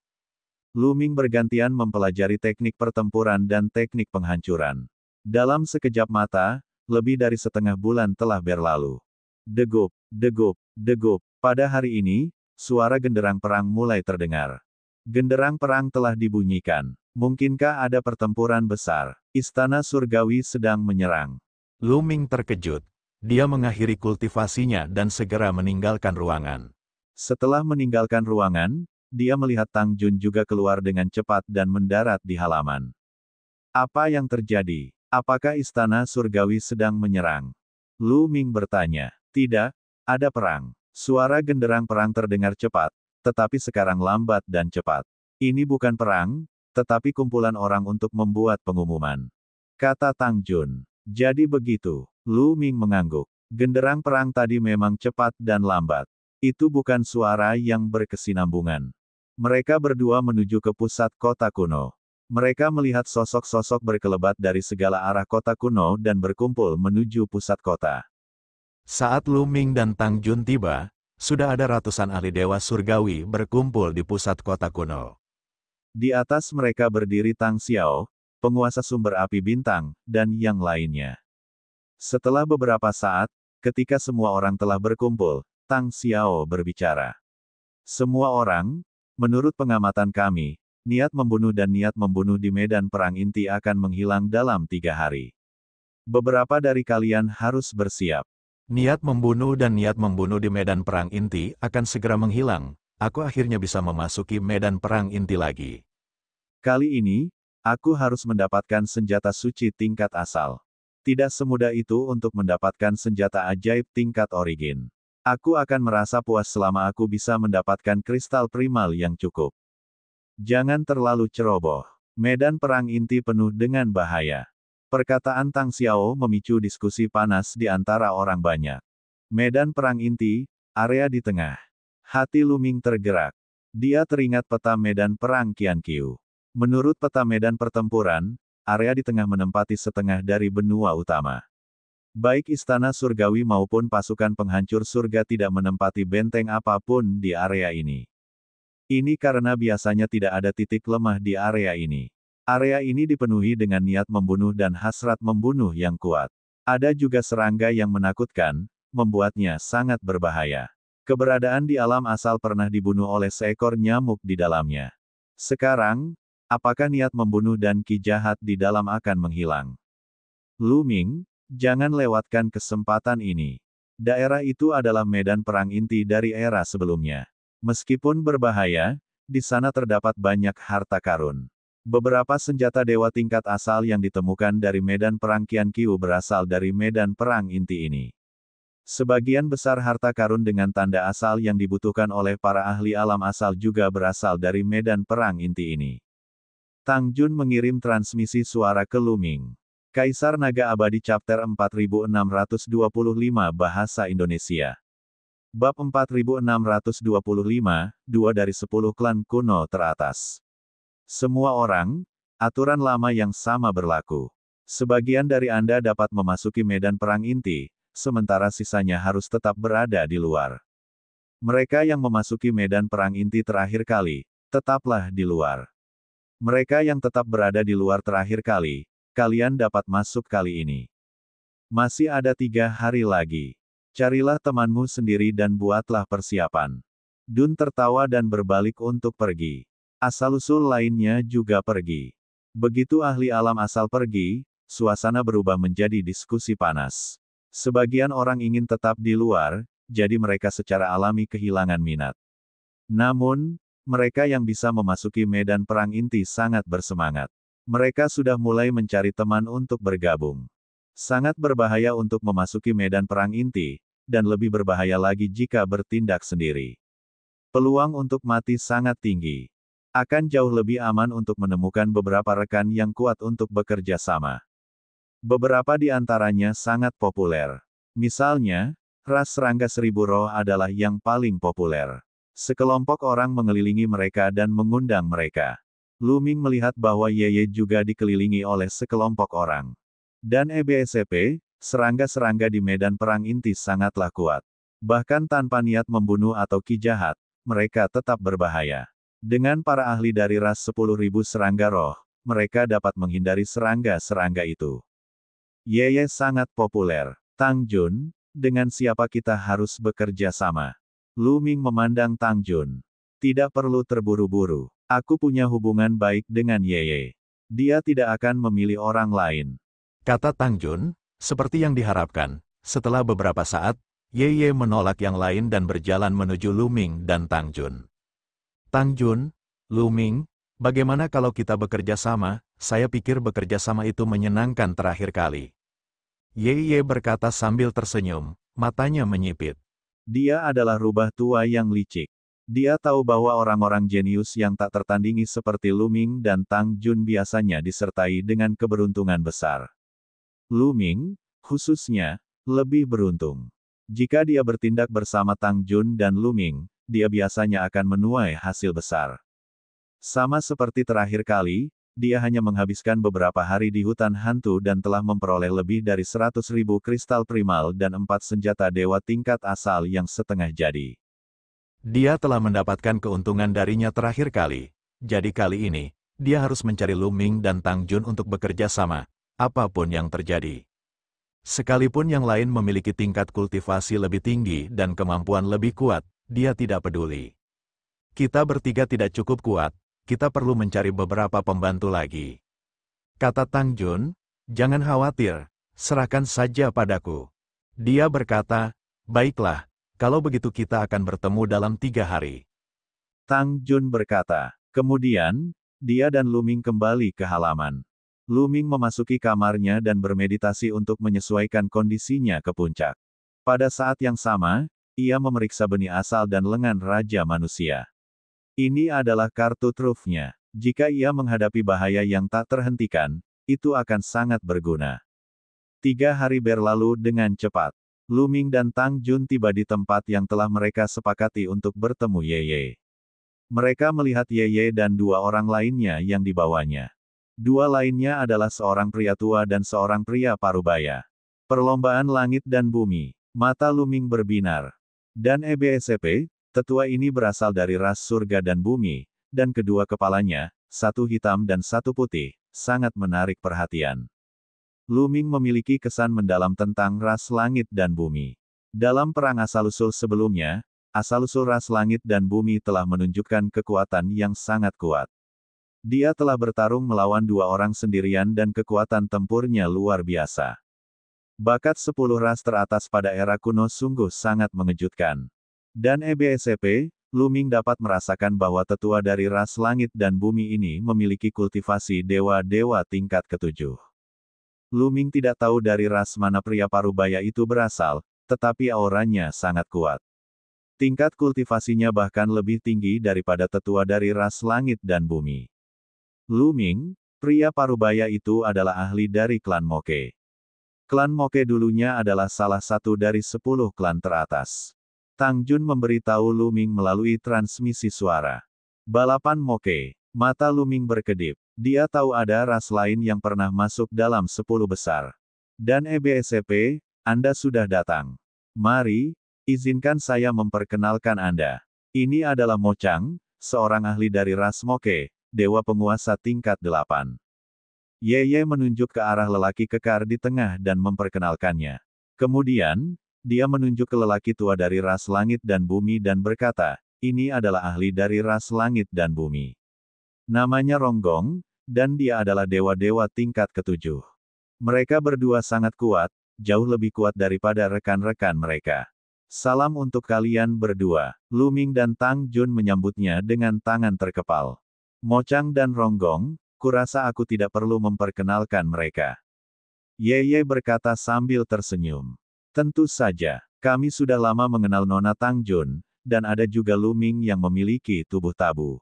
Lu Ming bergantian mempelajari teknik pertempuran dan teknik penghancuran. Dalam sekejap mata, lebih dari setengah bulan telah berlalu. Degup, degup, degup. Pada hari ini, suara genderang perang mulai terdengar. Genderang perang telah dibunyikan. Mungkinkah ada pertempuran besar? Istana Surgawi sedang menyerang. Lu Ming terkejut. Dia mengakhiri kultivasinya dan segera meninggalkan ruangan. Setelah meninggalkan ruangan, dia melihat Tang Jun juga keluar dengan cepat dan mendarat di halaman. Apa yang terjadi? Apakah Istana Surgawi sedang menyerang? Lu Ming bertanya. Tidak, ada perang. Suara genderang perang terdengar cepat, tetapi sekarang lambat dan cepat. Ini bukan perang, tetapi kumpulan orang untuk membuat pengumuman. Kata Tang Jun. Jadi begitu. Lu Ming mengangguk. Genderang perang tadi memang cepat dan lambat. Itu bukan suara yang berkesinambungan. Mereka berdua menuju ke pusat kota kuno. Mereka melihat sosok-sosok berkelebat dari segala arah kota kuno dan berkumpul menuju pusat kota. Saat Lu Ming dan Tang Jun tiba, sudah ada ratusan ahli dewa surgawi berkumpul di pusat kota kuno. Di atas mereka berdiri Tang Xiao, penguasa sumber api bintang, dan yang lainnya. Setelah beberapa saat, ketika semua orang telah berkumpul, Tang Xiao berbicara. Semua orang, menurut pengamatan kami, niat membunuh dan niat membunuh di medan perang inti akan menghilang dalam 3 hari. Beberapa dari kalian harus bersiap. Niat membunuh dan niat membunuh di medan perang inti akan segera menghilang. Aku akhirnya bisa memasuki medan perang inti lagi. Kali ini, aku harus mendapatkan senjata suci tingkat asal. Tidak semudah itu untuk mendapatkan senjata ajaib tingkat origin. Aku akan merasa puas selama aku bisa mendapatkan kristal primal yang cukup. Jangan terlalu ceroboh. Medan perang inti penuh dengan bahaya. Perkataan Tang Xiao memicu diskusi panas di antara orang banyak. Medan perang inti, area di tengah. Hati Lu Ming tergerak. Dia teringat peta medan perang Qianqiu. Menurut peta medan pertempuran, area di tengah menempati setengah dari benua utama. Baik Istana Surgawi maupun pasukan penghancur surga tidak menempati benteng apapun di area ini. Ini karena biasanya tidak ada titik lemah di area ini. Area ini dipenuhi dengan niat membunuh dan hasrat membunuh yang kuat. Ada juga serangga yang menakutkan, membuatnya sangat berbahaya. Keberadaan di alam asal pernah dibunuh oleh seekor nyamuk di dalamnya. Sekarang, apakah niat membunuh dan ki jahat di dalam akan menghilang? Lu Ming, jangan lewatkan kesempatan ini. Daerah itu adalah medan perang inti dari era sebelumnya. Meskipun berbahaya, di sana terdapat banyak harta karun. Beberapa senjata dewa tingkat asal yang ditemukan dari medan perang Qianqiu berasal dari medan perang inti ini. Sebagian besar harta karun dengan tanda asal yang dibutuhkan oleh para ahli alam asal juga berasal dari medan perang inti ini. Tang Jun mengirim transmisi suara ke Lu Ming. Kaisar Naga Abadi Chapter 4625 Bahasa Indonesia. Bab 4625, 2 dari 10 klan kuno teratas. Semua orang, aturan lama yang sama berlaku. Sebagian dari Anda dapat memasuki medan perang inti, sementara sisanya harus tetap berada di luar. Mereka yang memasuki medan perang inti terakhir kali, tetaplah di luar. Mereka yang tetap berada di luar terakhir kali, kalian dapat masuk kali ini. Masih ada 3 hari lagi. Carilah temanmu sendiri dan buatlah persiapan. Dun tertawa dan berbalik untuk pergi. Asal-usul lainnya juga pergi. Begitu ahli alam asal pergi, suasana berubah menjadi diskusi panas. Sebagian orang ingin tetap di luar, jadi mereka secara alami kehilangan minat. Namun, mereka yang bisa memasuki medan perang inti sangat bersemangat. Mereka sudah mulai mencari teman untuk bergabung. Sangat berbahaya untuk memasuki medan perang inti, dan lebih berbahaya lagi jika bertindak sendiri. Peluang untuk mati sangat tinggi. Akan jauh lebih aman untuk menemukan beberapa rekan yang kuat untuk bekerja sama. Beberapa di antaranya sangat populer. Misalnya, ras serangga seribu roh adalah yang paling populer. Sekelompok orang mengelilingi mereka dan mengundang mereka. Lu Ming melihat bahwa Ye juga dikelilingi oleh sekelompok orang. Dan EBSCP, serangga-serangga di medan perang inti sangatlah kuat. Bahkan tanpa niat membunuh atau ki jahat, mereka tetap berbahaya. Dengan para ahli dari ras 10.000 serangga roh, mereka dapat menghindari serangga-serangga itu. Ye sangat populer. Tang Jun, dengan siapa kita harus bekerja sama? Lu Ming memandang Tang Jun. Tidak perlu terburu-buru. Aku punya hubungan baik dengan Ye. Dia tidak akan memilih orang lain. Kata Tang Jun, seperti yang diharapkan. Setelah beberapa saat, Ye menolak yang lain dan berjalan menuju Lu Ming dan Tang Jun. Tang Jun, Lu Ming, bagaimana kalau kita bekerja sama? Saya pikir bekerja sama itu menyenangkan terakhir kali. Ye berkata sambil tersenyum, matanya menyipit. Dia adalah rubah tua yang licik. Dia tahu bahwa orang-orang jenius yang tak tertandingi seperti Lu Ming dan Tang Jun biasanya disertai dengan keberuntungan besar. Lu Ming, khususnya, lebih beruntung. Jika dia bertindak bersama Tang Jun dan Lu Ming, dia biasanya akan menuai hasil besar. Sama seperti terakhir kali, dia hanya menghabiskan beberapa hari di hutan hantu dan telah memperoleh lebih dari 100.000 kristal primal dan 4 senjata dewa tingkat asal yang setengah jadi. Dia telah mendapatkan keuntungan darinya terakhir kali. Jadi kali ini, dia harus mencari Lu Ming dan Tang Jun untuk bekerja sama, apapun yang terjadi. Sekalipun yang lain memiliki tingkat kultivasi lebih tinggi dan kemampuan lebih kuat, dia tidak peduli. Kita bertiga tidak cukup kuat, kita perlu mencari beberapa pembantu lagi. Kata Tang Jun, jangan khawatir, serahkan saja padaku. Dia berkata, baiklah, kalau begitu kita akan bertemu dalam 3 hari. Tang Jun berkata. Kemudian, dia dan Lu Ming kembali ke halaman. Lu Ming memasuki kamarnya dan bermeditasi untuk menyesuaikan kondisinya ke puncak. Pada saat yang sama, ia memeriksa benih asal dan lengan Raja Manusia. Ini adalah kartu trufnya. Jika ia menghadapi bahaya yang tak terhentikan, itu akan sangat berguna. 3 hari berlalu dengan cepat. Lu Ming dan Tang Jun tiba di tempat yang telah mereka sepakati untuk bertemu Ye. Mereka melihat Ye dan 2 orang lainnya yang dibawanya. 2 lainnya adalah seorang pria tua dan seorang pria parubaya. Perlombaan langit dan bumi. Mata Lu Ming berbinar. Dan EBSCP, tetua ini berasal dari ras surga dan bumi, dan kedua kepalanya, satu hitam dan satu putih, sangat menarik perhatian. Lu Ming memiliki kesan mendalam tentang ras langit dan bumi. Dalam perang asal-usul sebelumnya, asal-usul ras langit dan bumi telah menunjukkan kekuatan yang sangat kuat. Dia telah bertarung melawan 2 orang sendirian dan kekuatan tempurnya luar biasa. Bakat 10 ras teratas pada era kuno sungguh sangat mengejutkan. Dan EBSCP, Lu Ming dapat merasakan bahwa tetua dari ras langit dan bumi ini memiliki kultivasi dewa-dewa tingkat ke-7. Lu Ming tidak tahu dari ras mana pria parubaya itu berasal, tetapi auranya sangat kuat. Tingkat kultivasinya bahkan lebih tinggi daripada tetua dari ras langit dan bumi. Lu Ming, pria parubaya itu adalah ahli dari klan Moke. Klan Moke dulunya adalah salah satu dari 10 klan teratas. Tang Jun memberitahu Lu Ming melalui transmisi suara. Balapan Moke. Mata Lu Ming berkedip. Dia tahu ada ras lain yang pernah masuk dalam 10 besar. Dan EBSCP, Anda sudah datang. Mari, izinkan saya memperkenalkan Anda. Ini adalah Mo Chang, seorang ahli dari ras Moke, dewa penguasa tingkat 8. Ye menunjuk ke arah lelaki kekar di tengah dan memperkenalkannya. Kemudian, dia menunjuk ke lelaki tua dari ras langit dan bumi dan berkata, ini adalah ahli dari ras langit dan bumi. Namanya Ronggong, dan dia adalah dewa-dewa tingkat ke-7. Mereka berdua sangat kuat, jauh lebih kuat daripada rekan-rekan mereka. Salam untuk kalian berdua. Lu Ming dan Tang Jun menyambutnya dengan tangan terkepal. Mo Chang dan Ronggong, kurasa aku tidak perlu memperkenalkan mereka. Ye berkata sambil tersenyum. Tentu saja. Kami sudah lama mengenal Nona Tang Jun, dan ada juga Lu Ming yang memiliki tubuh tabu.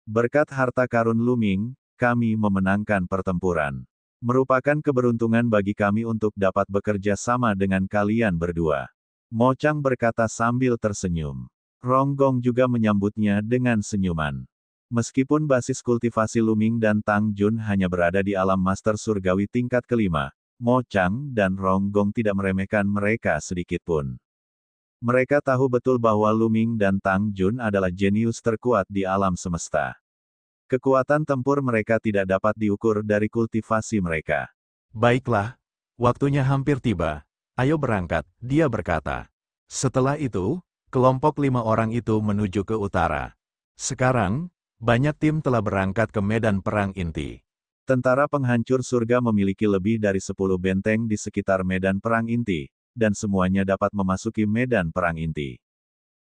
Berkat harta karun Lu Ming, kami memenangkan pertempuran. Merupakan keberuntungan bagi kami untuk dapat bekerja sama dengan kalian berdua. Mo Chang berkata sambil tersenyum. Rong Gong juga menyambutnya dengan senyuman. Meskipun basis kultivasi Lu Ming dan Tang Jun hanya berada di alam master surgawi tingkat kelima, Mo Chang dan Rong Gong tidak meremehkan mereka sedikitpun. Mereka tahu betul bahwa Lu Ming dan Tang Jun adalah jenius terkuat di alam semesta. Kekuatan tempur mereka tidak dapat diukur dari kultivasi mereka. Baiklah, waktunya hampir tiba. Ayo berangkat, dia berkata. Setelah itu, kelompok 5 orang itu menuju ke utara. Sekarang, banyak tim telah berangkat ke medan perang inti. Tentara penghancur surga memiliki lebih dari 10 benteng di sekitar medan perang inti, dan semuanya dapat memasuki medan perang inti.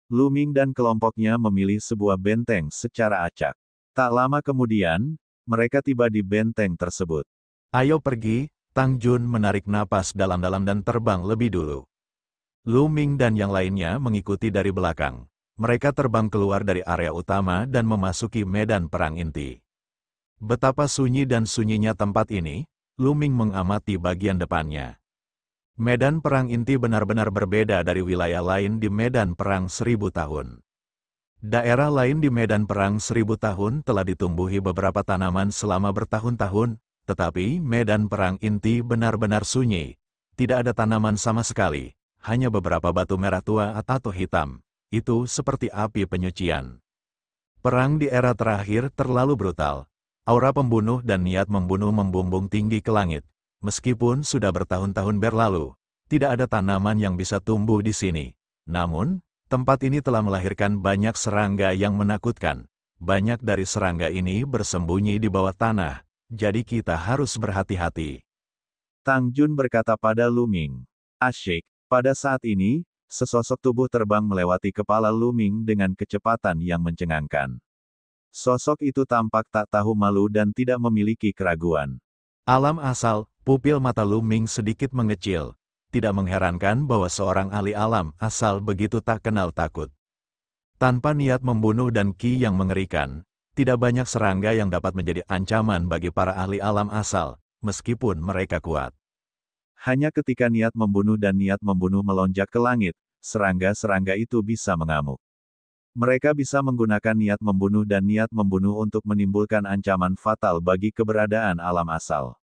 Lu Ming dan kelompoknya memilih sebuah benteng secara acak. Tak lama kemudian, mereka tiba di benteng tersebut. Ayo pergi, Tang Jun menarik napas dalam-dalam dan terbang lebih dulu. Lu Ming dan yang lainnya mengikuti dari belakang. Mereka terbang keluar dari area utama dan memasuki medan perang inti. Betapa sunyi dan sunyinya tempat ini, Lu Ming mengamati bagian depannya. Medan perang inti benar-benar berbeda dari wilayah lain di medan perang 1000 tahun. Daerah lain di medan perang 1000 tahun telah ditumbuhi beberapa tanaman selama bertahun-tahun, tetapi medan perang inti benar-benar sunyi. Tidak ada tanaman sama sekali, hanya beberapa batu merah tua atau hitam. Itu seperti api penyucian. Perang di era terakhir terlalu brutal. Aura pembunuh dan niat membunuh membumbung tinggi ke langit. Meskipun sudah bertahun-tahun berlalu, tidak ada tanaman yang bisa tumbuh di sini. Namun, tempat ini telah melahirkan banyak serangga yang menakutkan. Banyak dari serangga ini bersembunyi di bawah tanah, jadi kita harus berhati-hati. Tang Jun berkata pada Lu Ming. Asyik, pada saat ini, sesosok tubuh terbang melewati kepala Lu Ming dengan kecepatan yang mencengangkan. Sosok itu tampak tak tahu malu dan tidak memiliki keraguan. Alam asal, pupil mata Lu Ming sedikit mengecil. Tidak mengherankan bahwa seorang ahli alam asal begitu tak kenal takut. Tanpa niat membunuh dan ki yang mengerikan, tidak banyak serangga yang dapat menjadi ancaman bagi para ahli alam asal, meskipun mereka kuat. Hanya ketika niat membunuh dan niat membunuh melonjak ke langit, serangga-serangga itu bisa mengamuk. Mereka bisa menggunakan niat membunuh dan niat membunuh untuk menimbulkan ancaman fatal bagi keberadaan alam asal.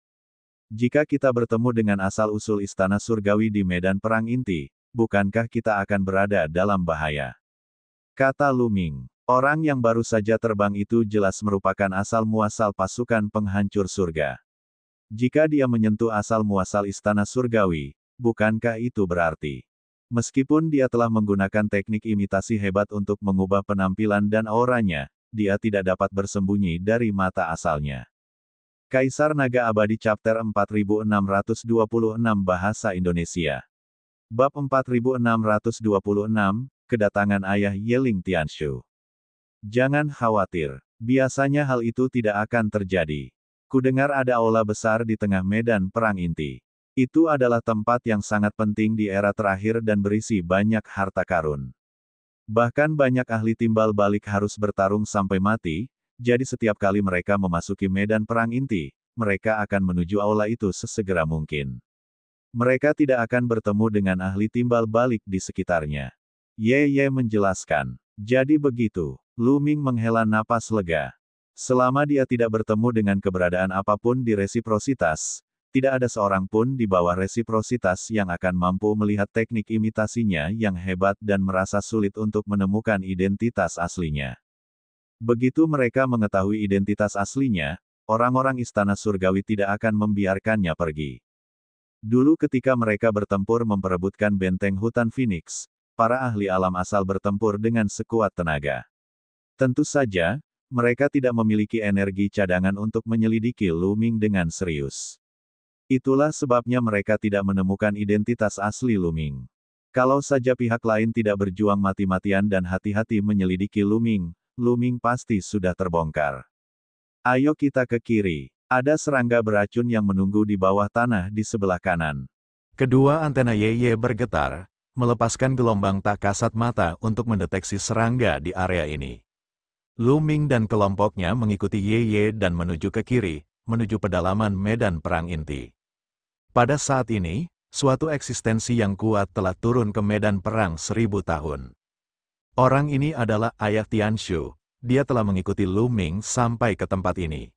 Jika kita bertemu dengan asal-usul istana surgawi di medan perang inti, bukankah kita akan berada dalam bahaya? Kata Lu Ming. Orang yang baru saja terbang itu jelas merupakan asal-muasal pasukan penghancur surga. Jika dia menyentuh asal-muasal istana surgawi, bukankah itu berarti? Meskipun dia telah menggunakan teknik imitasi hebat untuk mengubah penampilan dan auranya, dia tidak dapat bersembunyi dari mata asalnya. Kaisar Naga Abadi Chapter 4626 Bahasa Indonesia. Bab 4626, Kedatangan Ayah Yeling Tianshu. Jangan khawatir, biasanya hal itu tidak akan terjadi. Kudengar ada aula besar di tengah medan perang inti. Itu adalah tempat yang sangat penting di era terakhir dan berisi banyak harta karun. Bahkan banyak ahli timbal balik harus bertarung sampai mati, jadi setiap kali mereka memasuki medan perang inti, mereka akan menuju aula itu sesegera mungkin. Mereka tidak akan bertemu dengan ahli timbal balik di sekitarnya. Ye menjelaskan. Jadi begitu, Lu Ming menghela napas lega. Selama dia tidak bertemu dengan keberadaan apapun di resiprositas, tidak ada seorang pun di bawah resiprositas yang akan mampu melihat teknik imitasinya yang hebat dan merasa sulit untuk menemukan identitas aslinya. Begitu mereka mengetahui identitas aslinya, orang-orang istana surgawi tidak akan membiarkannya pergi. Dulu ketika mereka bertempur memperebutkan benteng hutan Phoenix, para ahli alam asal bertempur dengan sekuat tenaga. Tentu saja, mereka tidak memiliki energi cadangan untuk menyelidiki Lu Ming dengan serius. Itulah sebabnya mereka tidak menemukan identitas asli Lu Ming. Kalau saja pihak lain tidak berjuang mati-matian dan hati-hati menyelidiki Lu Ming pasti sudah terbongkar. Ayo kita ke kiri. Ada serangga beracun yang menunggu di bawah tanah di sebelah kanan. Kedua antena Ye bergetar, melepaskan gelombang tak kasat mata untuk mendeteksi serangga di area ini. Lu Ming dan kelompoknya mengikuti Ye Ye dan menuju ke kiri, menuju pedalaman medan perang inti. Pada saat ini, suatu eksistensi yang kuat telah turun ke medan perang 1000 tahun. Orang ini adalah ayah Tianshu. Dia telah mengikuti Lu Ming sampai ke tempat ini.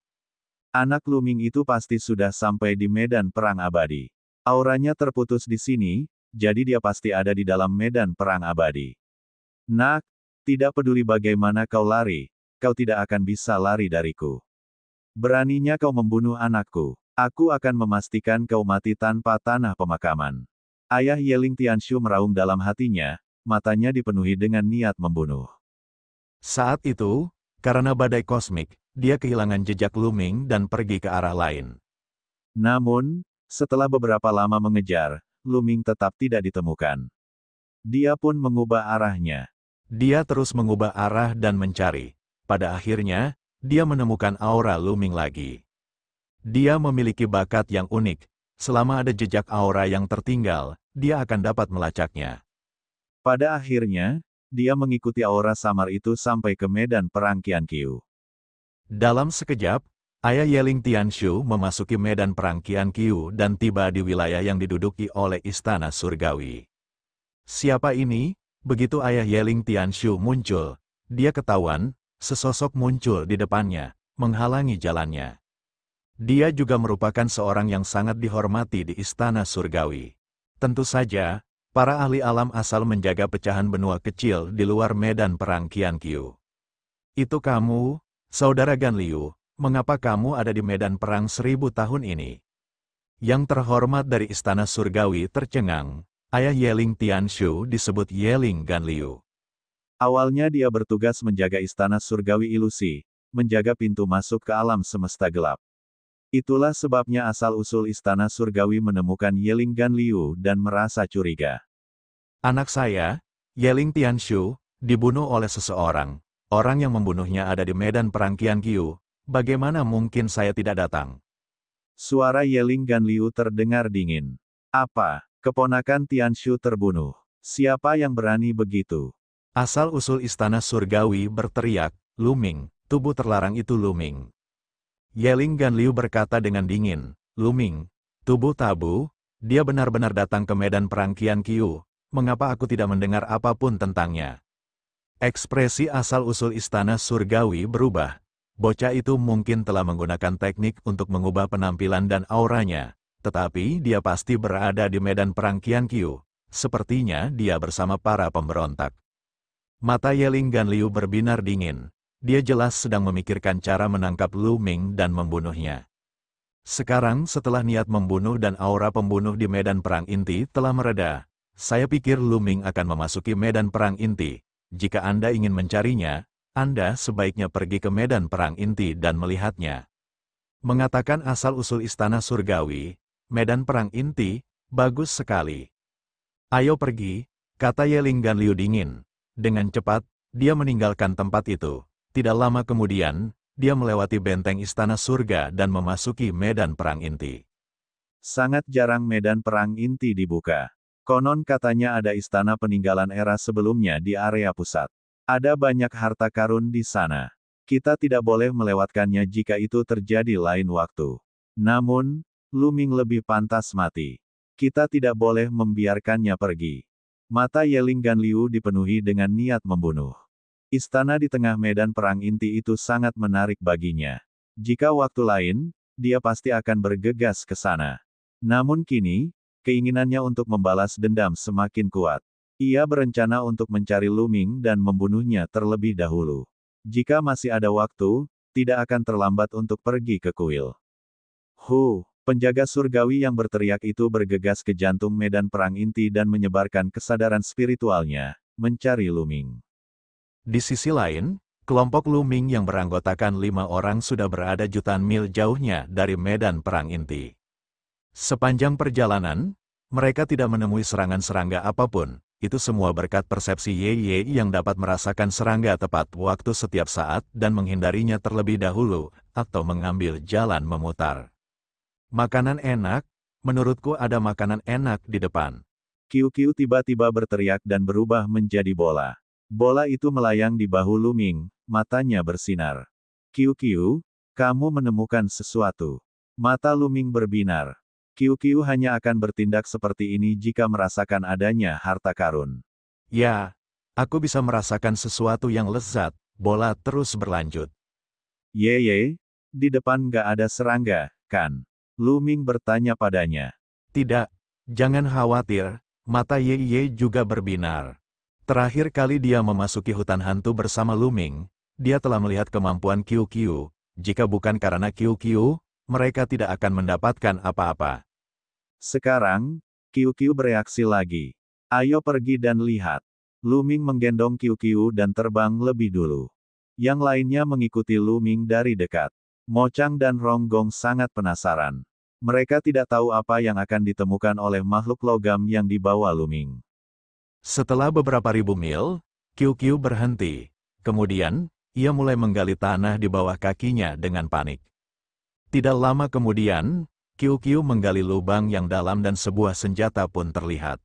Anak Lu Ming itu pasti sudah sampai di medan perang abadi. Auranya terputus di sini, jadi dia pasti ada di dalam medan perang abadi. Nak, tidak peduli bagaimana kau lari, kau tidak akan bisa lari dariku. Beraninya kau membunuh anakku. Aku akan memastikan kau mati tanpa tanah pemakaman. Ayah Yeling Tianshu meraung dalam hatinya, matanya dipenuhi dengan niat membunuh. Saat itu, karena badai kosmik, dia kehilangan jejak Lu Ming dan pergi ke arah lain. Namun, setelah beberapa lama mengejar, Lu Ming tetap tidak ditemukan. Dia pun mengubah arahnya. Dia terus mengubah arah dan mencari. Pada akhirnya, dia menemukan aura Lu Ming lagi. Dia memiliki bakat yang unik. Selama ada jejak aura yang tertinggal, dia akan dapat melacaknya. Pada akhirnya, dia mengikuti aura samar itu sampai ke medan perang Qianqiu. Dalam sekejap, ayah Yeling Tianshu memasuki medan perang Qianqiu dan tiba di wilayah yang diduduki oleh Istana Surgawi. Siapa ini? Begitu ayah Yeling Tianshu muncul, dia ketahuan, sesosok muncul di depannya, menghalangi jalannya. Dia juga merupakan seorang yang sangat dihormati di Istana Surgawi. Tentu saja, para ahli alam asal menjaga pecahan benua kecil di luar medan perang Qianqiu. Itu kamu, Saudara Gan Liu, mengapa kamu ada di medan perang 1000 tahun ini? Yang terhormat dari Istana Surgawi tercengang. Ayah Yeling Tianshu disebut Yeling Gan Liu. Awalnya dia bertugas menjaga Istana Surgawi Ilusi, menjaga pintu masuk ke alam semesta gelap. Itulah sebabnya asal-usul Istana Surgawi menemukan Yeling Gan Liu dan merasa curiga. Anak saya, Yeling Tianshu, dibunuh oleh seseorang. Orang yang membunuhnya ada di medan perang Qianqiu. Bagaimana mungkin saya tidak datang? Suara Yeling Gan Liu terdengar dingin. Apa? Keponakan Tianshu terbunuh. Siapa yang berani begitu? Asal-usul Istana Surgawi berteriak, Lu Ming, tubuh terlarang itu Lu Ming. Yeling Gan Liu berkata dengan dingin, Lu Ming, tubuh tabu, dia benar-benar datang ke medan perang Qianqiu, mengapa aku tidak mendengar apapun tentangnya? Ekspresi asal-usul Istana Surgawi berubah. Bocah itu mungkin telah menggunakan teknik untuk mengubah penampilan dan auranya. Tetapi dia pasti berada di medan perang Qianqiu. Sepertinya dia bersama para pemberontak. Mata Yeling Gan Liu berbinar dingin. Dia jelas sedang memikirkan cara menangkap Lu Ming dan membunuhnya. Sekarang setelah niat membunuh dan aura pembunuh di medan perang inti telah mereda, saya pikir Lu Ming akan memasuki medan perang inti. Jika Anda ingin mencarinya, Anda sebaiknya pergi ke medan perang inti dan melihatnya. Mengatakan asal-usul Istana Surgawi, medan perang inti, bagus sekali. Ayo pergi, kata Yeling Gan Liu dingin. Dengan cepat, dia meninggalkan tempat itu. Tidak lama kemudian, dia melewati benteng Istana Surga dan memasuki medan perang inti. Sangat jarang medan perang inti dibuka. Konon katanya ada istana peninggalan era sebelumnya di area pusat. Ada banyak harta karun di sana. Kita tidak boleh melewatkannya jika itu terjadi lain waktu. Namun, Lu Ming lebih pantas mati. Kita tidak boleh membiarkannya pergi. Mata Yeling Gan Liu dipenuhi dengan niat membunuh. Istana di tengah medan perang inti itu sangat menarik baginya. Jika waktu lain, dia pasti akan bergegas ke sana. Namun kini, keinginannya untuk membalas dendam semakin kuat. Ia berencana untuk mencari Lu Ming dan membunuhnya terlebih dahulu. Jika masih ada waktu, tidak akan terlambat untuk pergi ke kuil. Penjaga surgawi yang berteriak itu bergegas ke jantung medan perang inti dan menyebarkan kesadaran spiritualnya, mencari Lu Ming. Di sisi lain, kelompok Lu Ming yang beranggotakan 5 orang sudah berada jutaan mil jauhnya dari medan perang inti. Sepanjang perjalanan, mereka tidak menemui serangan serangga apapun. Itu semua berkat persepsi Ye Ye yang dapat merasakan serangga tepat waktu setiap saat dan menghindarinya terlebih dahulu, atau mengambil jalan memutar. Makanan enak, menurutku ada makanan enak di depan. Qiu tiba-tiba berteriak dan berubah menjadi bola. Bola itu melayang di bahu Luming, matanya bersinar. Qiu, kamu menemukan sesuatu. Mata Luming berbinar. Qiu hanya akan bertindak seperti ini jika merasakan adanya harta karun. Ya, aku bisa merasakan sesuatu yang lezat, bola terus berlanjut. Ye, di depan nggak ada serangga, kan? Luming bertanya padanya. Tidak, jangan khawatir, mata Ye juga berbinar. Terakhir kali dia memasuki hutan hantu bersama Luming, dia telah melihat kemampuan Qiu. Jika bukan karena Qiu, mereka tidak akan mendapatkan apa-apa. Sekarang, Qiu bereaksi lagi. Ayo pergi dan lihat. Luming menggendong Qiu dan terbang lebih dulu. Yang lainnya mengikuti Luming dari dekat. Mo Chang dan Rong Gong sangat penasaran. Mereka tidak tahu apa yang akan ditemukan oleh makhluk logam yang dibawa Luming. Setelah beberapa ribu mil, Qiu berhenti. Kemudian, ia mulai menggali tanah di bawah kakinya dengan panik. Tidak lama kemudian, Qiu menggali lubang yang dalam dan sebuah senjata pun terlihat.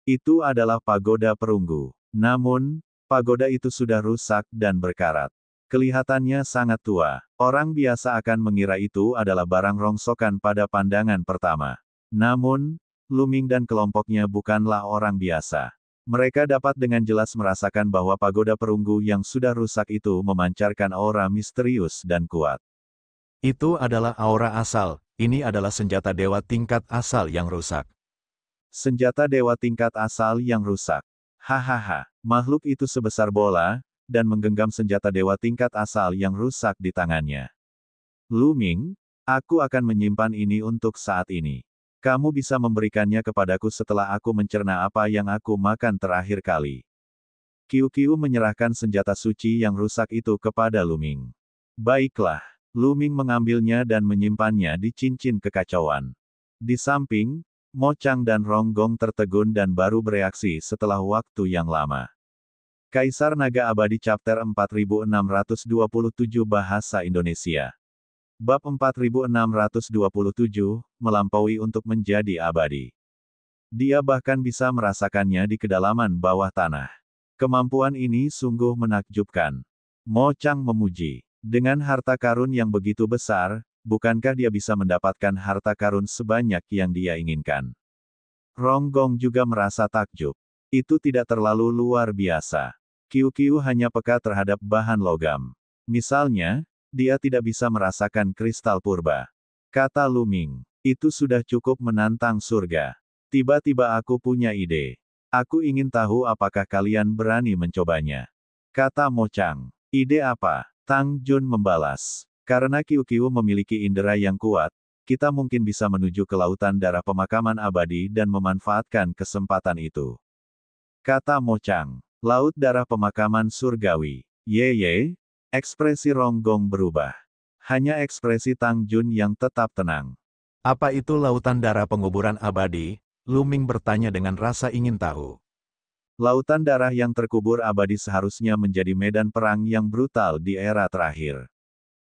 Itu adalah pagoda perunggu. Namun, pagoda itu sudah rusak dan berkarat. Kelihatannya sangat tua. Orang biasa akan mengira itu adalah barang rongsokan pada pandangan pertama. Namun, Luming dan kelompoknya bukanlah orang biasa. Mereka dapat dengan jelas merasakan bahwa pagoda perunggu yang sudah rusak itu memancarkan aura misterius dan kuat. Itu adalah aura asal, ini adalah senjata dewa tingkat asal yang rusak. Senjata dewa tingkat asal yang rusak. Hahaha, makhluk itu sebesar bola, dan menggenggam senjata dewa tingkat asal yang rusak di tangannya. Luming, aku akan menyimpan ini untuk saat ini. Kamu bisa memberikannya kepadaku setelah aku mencerna apa yang aku makan terakhir kali. Qiu menyerahkan senjata suci yang rusak itu kepada Luming. Baiklah, Luming mengambilnya dan menyimpannya di cincin kekacauan. Di samping, Mo Chang dan Rong Gong tertegun dan baru bereaksi setelah waktu yang lama. Kaisar Naga Abadi Chapter 4627 Bahasa Indonesia. Bab 4627, melampaui untuk menjadi abadi. Dia bahkan bisa merasakannya di kedalaman bawah tanah. Kemampuan ini sungguh menakjubkan. Mo Chang memuji. Dengan harta karun yang begitu besar, bukankah dia bisa mendapatkan harta karun sebanyak yang dia inginkan? Rong Gong juga merasa takjub. Itu tidak terlalu luar biasa. Qiu hanya peka terhadap bahan logam. Misalnya, dia tidak bisa merasakan kristal purba. Kata Luming, itu sudah cukup menantang surga. Tiba-tiba aku punya ide. Aku ingin tahu apakah kalian berani mencobanya. Kata Mo Chang. Ide apa? Tang Jun membalas. Karena Qiu memiliki indera yang kuat, kita mungkin bisa menuju ke lautan darah pemakaman abadi dan memanfaatkan kesempatan itu. Kata Mo Chang. Laut darah pemakaman surgawi. Ye. Ekspresi Rong Gong berubah. Hanya ekspresi Tang Jun yang tetap tenang. Apa itu lautan darah penguburan abadi? Luming bertanya dengan rasa ingin tahu. Lautan darah yang terkubur abadi seharusnya menjadi medan perang yang brutal di era terakhir.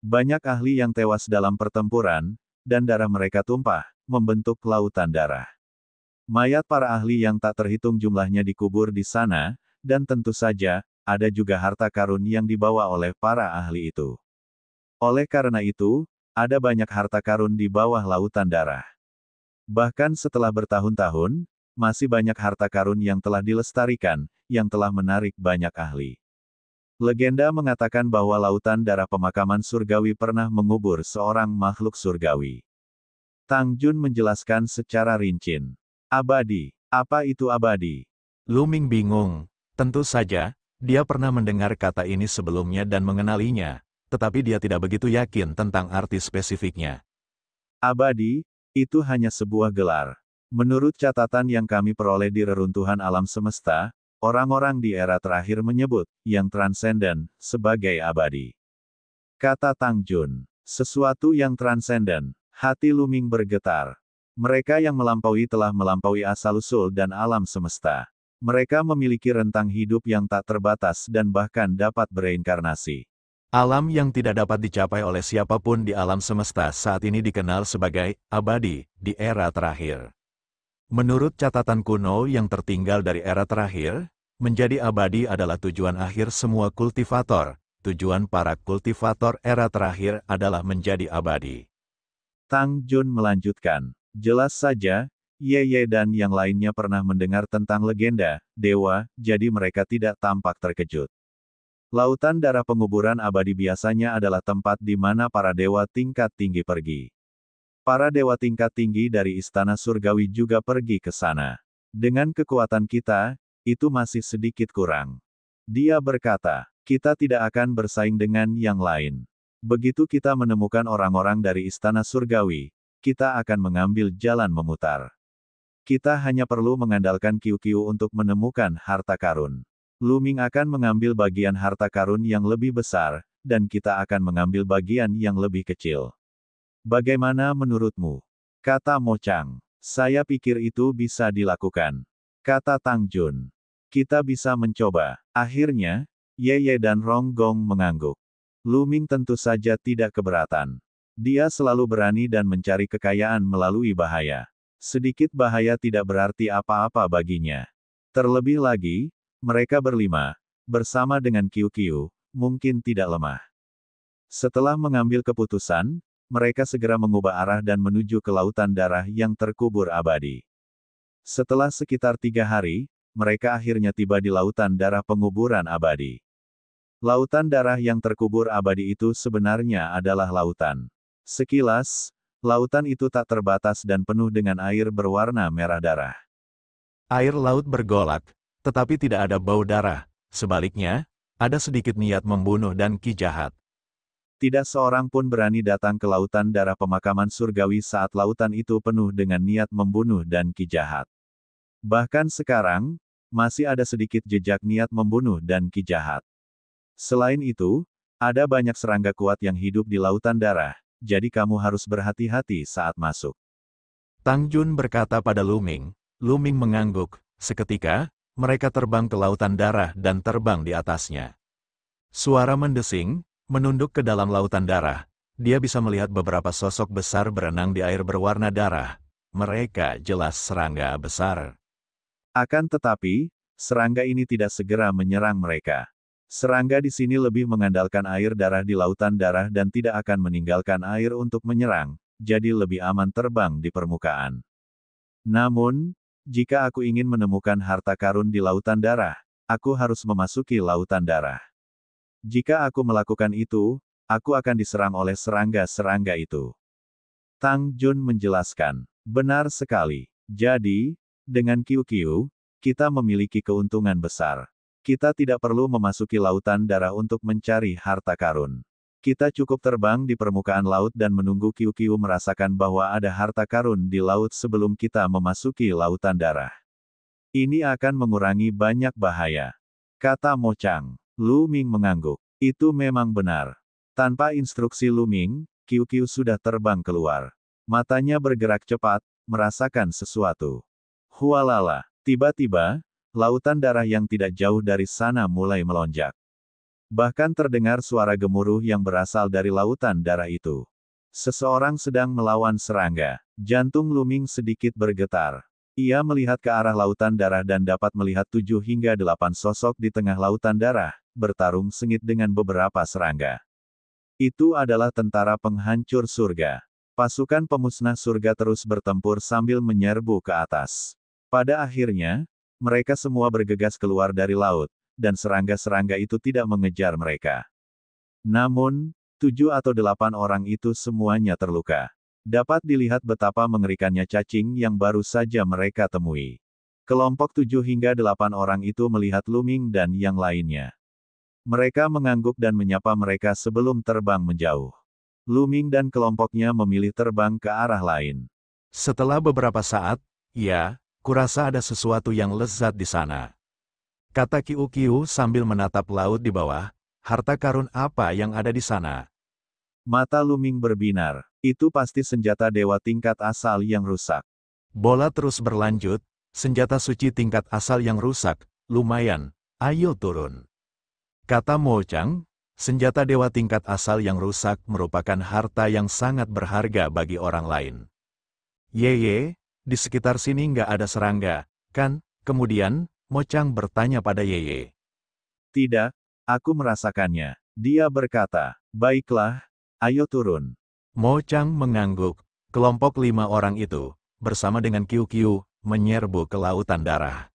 Banyak ahli yang tewas dalam pertempuran, dan darah mereka tumpah, membentuk lautan darah. Mayat para ahli yang tak terhitung jumlahnya dikubur di sana, dan tentu saja, ada juga harta karun yang dibawa oleh para ahli itu. Oleh karena itu, ada banyak harta karun di bawah lautan darah. Bahkan setelah bertahun-tahun, masih banyak harta karun yang telah dilestarikan, yang telah menarik banyak ahli. Legenda mengatakan bahwa lautan darah pemakaman surgawi pernah mengubur seorang makhluk surgawi. Tang Jun menjelaskan secara rinci. Abadi, apa itu abadi? Luming bingung. Tentu saja, dia pernah mendengar kata ini sebelumnya dan mengenalinya, tetapi dia tidak begitu yakin tentang arti spesifiknya. Abadi, itu hanya sebuah gelar. Menurut catatan yang kami peroleh di reruntuhan alam semesta, orang-orang di era terakhir menyebut yang transenden sebagai abadi. Kata Tang Jun, sesuatu yang transenden. Hati Luming bergetar. Mereka yang melampaui telah melampaui asal-usul dan alam semesta. Mereka memiliki rentang hidup yang tak terbatas dan bahkan dapat bereinkarnasi. Alam yang tidak dapat dicapai oleh siapapun di alam semesta saat ini dikenal sebagai abadi di era terakhir. Menurut catatan kuno yang tertinggal dari era terakhir, menjadi abadi adalah tujuan akhir semua kultivator. Tujuan para kultivator era terakhir adalah menjadi abadi. Tang Jun melanjutkan. Jelas saja, Ye dan yang lainnya pernah mendengar tentang legenda dewa, jadi mereka tidak tampak terkejut. Lautan darah penguburan abadi biasanya adalah tempat di mana para dewa tingkat tinggi pergi. Para dewa tingkat tinggi dari istana surgawi juga pergi ke sana. Dengan kekuatan kita, itu masih sedikit kurang. Dia berkata, kita tidak akan bersaing dengan yang lain. Begitu kita menemukan orang-orang dari istana surgawi, kita akan mengambil jalan memutar. Kita hanya perlu mengandalkan QQ untuk menemukan harta karun. Lu Ming akan mengambil bagian harta karun yang lebih besar, dan kita akan mengambil bagian yang lebih kecil. Bagaimana menurutmu? Kata Mo Chang. Saya pikir itu bisa dilakukan. Kata Tang Jun. Kita bisa mencoba. Akhirnya, Ye dan Rong Gong mengangguk. Lu Ming tentu saja tidak keberatan. Dia selalu berani dan mencari kekayaan melalui bahaya. Sedikit bahaya tidak berarti apa-apa baginya. Terlebih lagi, mereka berlima, bersama dengan QQ, mungkin tidak lemah. Setelah mengambil keputusan, mereka segera mengubah arah dan menuju ke lautan darah yang terkubur abadi. Setelah sekitar 3 hari, mereka akhirnya tiba di lautan darah penguburan abadi. Lautan darah yang terkubur abadi itu sebenarnya adalah lautan. Sekilas, lautan itu tak terbatas dan penuh dengan air berwarna merah darah. Air laut bergolak, tetapi tidak ada bau darah. Sebaliknya, ada sedikit niat membunuh dan ki jahat. Tidak seorang pun berani datang ke lautan darah pemakaman surgawi saat lautan itu penuh dengan niat membunuh dan ki jahat. Bahkan sekarang, masih ada sedikit jejak niat membunuh dan ki jahat. Selain itu, ada banyak serangga kuat yang hidup di lautan darah, jadi kamu harus berhati-hati saat masuk. Tang Jun berkata pada Lu Ming. Lu Ming mengangguk. Seketika, mereka terbang ke lautan darah dan terbang di atasnya. Suara mendesing, menunduk ke dalam lautan darah. Dia bisa melihat beberapa sosok besar berenang di air berwarna darah. Mereka jelas serangga besar. Akan tetapi, serangga ini tidak segera menyerang mereka. Serangga di sini lebih mengandalkan air darah di lautan darah dan tidak akan meninggalkan air untuk menyerang, jadi lebih aman terbang di permukaan. Namun, jika aku ingin menemukan harta karun di lautan darah, aku harus memasuki lautan darah. Jika aku melakukan itu, aku akan diserang oleh serangga-serangga itu. Tang Jun menjelaskan. Benar sekali. Jadi, dengan QQ, kita memiliki keuntungan besar. Kita tidak perlu memasuki lautan darah untuk mencari harta karun. Kita cukup terbang di permukaan laut dan menunggu QQ merasakan bahwa ada harta karun di laut sebelum kita memasuki lautan darah. Ini akan mengurangi banyak bahaya. Kata Mo Chang. Lu Ming mengangguk. Itu memang benar. Tanpa instruksi Lu Ming, QQ sudah terbang keluar. Matanya bergerak cepat, merasakan sesuatu. Hualala. Tiba-tiba, lautan darah yang tidak jauh dari sana mulai melonjak. Bahkan terdengar suara gemuruh yang berasal dari lautan darah itu. Seseorang sedang melawan serangga. Jantung Lu Ming sedikit bergetar. Ia melihat ke arah lautan darah dan dapat melihat 7 hingga 8 sosok di tengah lautan darah, bertarung sengit dengan beberapa serangga. Itu adalah tentara penghancur surga. Pasukan pemusnah surga terus bertempur sambil menyerbu ke atas. Pada akhirnya, mereka semua bergegas keluar dari laut, dan serangga-serangga itu tidak mengejar mereka. Namun, 7 atau 8 orang itu semuanya terluka. Dapat dilihat betapa mengerikannya cacing yang baru saja mereka temui. Kelompok 7 hingga 8 orang itu melihat Lu Ming dan yang lainnya. Mereka mengangguk dan menyapa mereka sebelum terbang menjauh. Lu Ming dan kelompoknya memilih terbang ke arah lain. Setelah beberapa saat, ya, kurasa ada sesuatu yang lezat di sana. Kata Kiu sambil menatap laut di bawah, harta karun apa yang ada di sana? Mata Lu Ming berbinar. Itu pasti senjata dewa tingkat asal yang rusak. Bola terus berlanjut, senjata suci tingkat asal yang rusak, lumayan, ayo turun. Kata Mo Chang, senjata dewa tingkat asal yang rusak merupakan harta yang sangat berharga bagi orang lain. Ye, Di sekitar sini nggak ada serangga, kan? Kemudian, Mo Chang bertanya pada Yeye. Tidak, aku merasakannya. Dia berkata, baiklah, ayo turun. Mo Chang mengangguk. Kelompok 5 orang itu, bersama dengan Qiu Qiu, menyerbu ke lautan darah.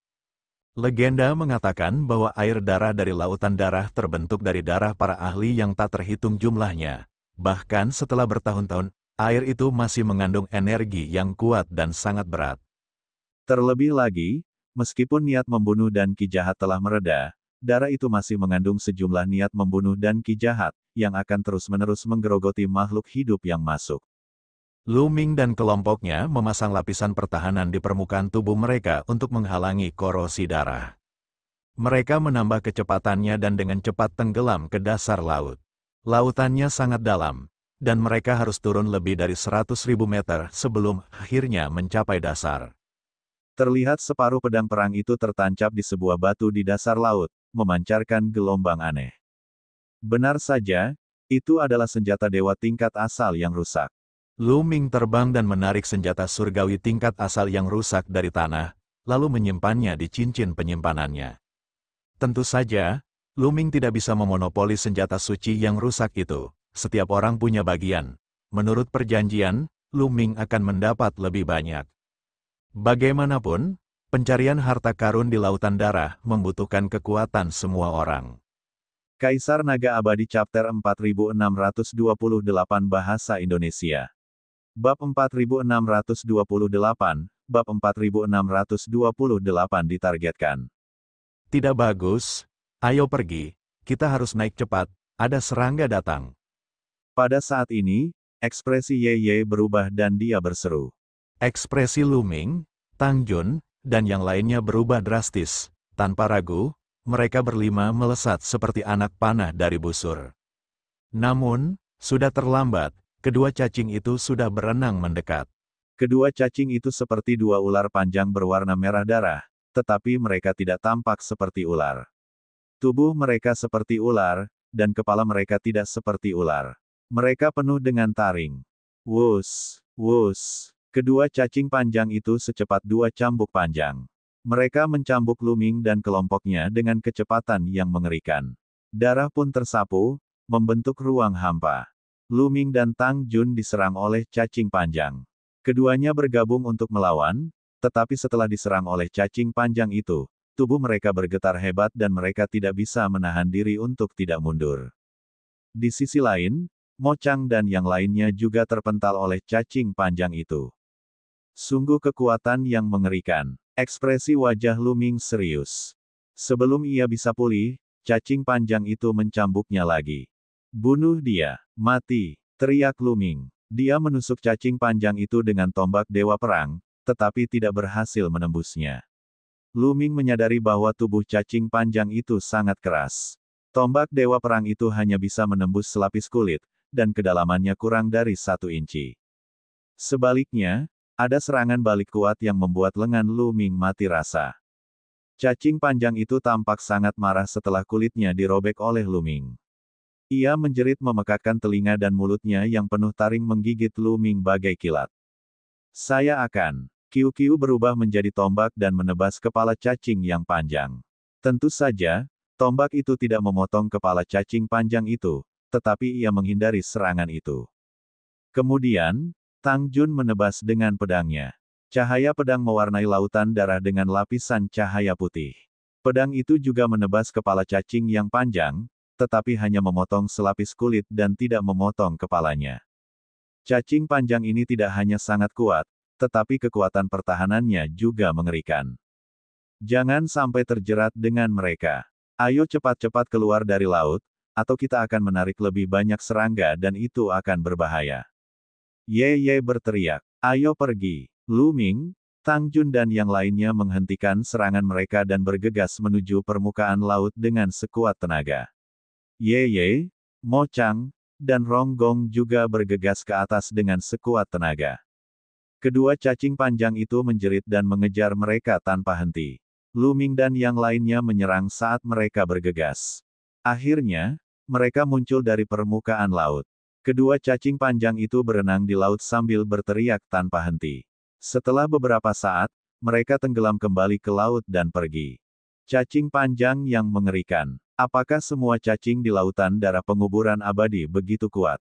Legenda mengatakan bahwa air darah dari lautan darah terbentuk dari darah para ahli yang tak terhitung jumlahnya. Bahkan setelah bertahun-tahun, air itu masih mengandung energi yang kuat dan sangat berat. Terlebih lagi, meskipun niat membunuh dan ki jahat telah mereda, darah itu masih mengandung sejumlah niat membunuh dan ki jahat, yang akan terus-menerus menggerogoti makhluk hidup yang masuk. Lu Ming dan kelompoknya memasang lapisan pertahanan di permukaan tubuh mereka untuk menghalangi korosi darah. Mereka menambah kecepatannya dan dengan cepat tenggelam ke dasar laut. Lautannya sangat dalam, dan mereka harus turun lebih dari 100.000 meter sebelum akhirnya mencapai dasar. Terlihat separuh pedang perang itu tertancap di sebuah batu di dasar laut, memancarkan gelombang aneh. Benar saja, itu adalah senjata dewa tingkat asal yang rusak. Lu Ming terbang dan menarik senjata surgawi tingkat asal yang rusak dari tanah, lalu menyimpannya di cincin penyimpanannya. Tentu saja, Lu Ming tidak bisa memonopoli senjata suci yang rusak itu. Setiap orang punya bagian. Menurut perjanjian, Lu Ming akan mendapat lebih banyak. Bagaimanapun, pencarian harta karun di lautan darah membutuhkan kekuatan semua orang. Kaisar Naga Abadi Chapter 4628 Bahasa Indonesia. Bab 4628, Bab 4628 ditargetkan. Tidak bagus, ayo pergi, kita harus naik cepat, ada serangga datang. Pada saat ini, ekspresi Ye berubah dan dia berseru. Ekspresi Lu Ming, Tang Jun, dan yang lainnya berubah drastis. Tanpa ragu, mereka berlima melesat seperti anak panah dari busur. Namun, sudah terlambat, kedua cacing itu sudah berenang mendekat. Kedua cacing itu seperti dua ular panjang berwarna merah darah, tetapi mereka tidak tampak seperti ular. Tubuh mereka seperti ular, dan kepala mereka tidak seperti ular. Mereka penuh dengan taring. Wus, wus. Kedua cacing panjang itu secepat dua cambuk panjang. Mereka mencambuk Lu Ming dan kelompoknya dengan kecepatan yang mengerikan. Darah pun tersapu, membentuk ruang hampa. Lu Ming dan Tang Jun diserang oleh cacing panjang. Keduanya bergabung untuk melawan, tetapi setelah diserang oleh cacing panjang itu, tubuh mereka bergetar hebat dan mereka tidak bisa menahan diri untuk tidak mundur. Di sisi lain, Mo Chang dan yang lainnya juga terpental oleh cacing panjang itu. Sungguh kekuatan yang mengerikan. Ekspresi wajah Lu Ming serius. Sebelum ia bisa pulih, cacing panjang itu mencambuknya lagi. Bunuh dia, mati, teriak Lu Ming. Dia menusuk cacing panjang itu dengan tombak dewa perang, tetapi tidak berhasil menembusnya. Lu Ming menyadari bahwa tubuh cacing panjang itu sangat keras. Tombak dewa perang itu hanya bisa menembus selapis kulit, dan kedalamannya kurang dari 1 inci. Sebaliknya, ada serangan balik kuat yang membuat lengan Lu Ming mati rasa. Cacing panjang itu tampak sangat marah setelah kulitnya dirobek oleh Lu Ming. Ia menjerit memekakkan telinga dan mulutnya yang penuh taring menggigit Lu Ming bagai kilat. Saya akan. Qiu Qiu berubah menjadi tombak dan menebas kepala cacing yang panjang. Tentu saja, tombak itu tidak memotong kepala cacing panjang itu, tetapi ia menghindari serangan itu. Kemudian, Tang Jun menebas dengan pedangnya. Cahaya pedang mewarnai lautan darah dengan lapisan cahaya putih. Pedang itu juga menebas kepala cacing yang panjang, tetapi hanya memotong selapis kulit dan tidak memotong kepalanya. Cacing panjang ini tidak hanya sangat kuat, tetapi kekuatan pertahanannya juga mengerikan. Jangan sampai terjerat dengan mereka. Ayo cepat-cepat keluar dari laut, atau kita akan menarik lebih banyak serangga dan itu akan berbahaya. Ye berteriak, ayo pergi. Lu Ming, Tang Jun dan yang lainnya menghentikan serangan mereka dan bergegas menuju permukaan laut dengan sekuat tenaga. Ye, Mo Chang, dan Rong Gong juga bergegas ke atas dengan sekuat tenaga. Kedua cacing panjang itu menjerit dan mengejar mereka tanpa henti. Lu Ming dan yang lainnya menyerang saat mereka bergegas. Akhirnya, mereka muncul dari permukaan laut. Kedua cacing panjang itu berenang di laut sambil berteriak tanpa henti. Setelah beberapa saat, mereka tenggelam kembali ke laut dan pergi. Cacing panjang yang mengerikan. Apakah semua cacing di lautan darah penguburan abadi begitu kuat?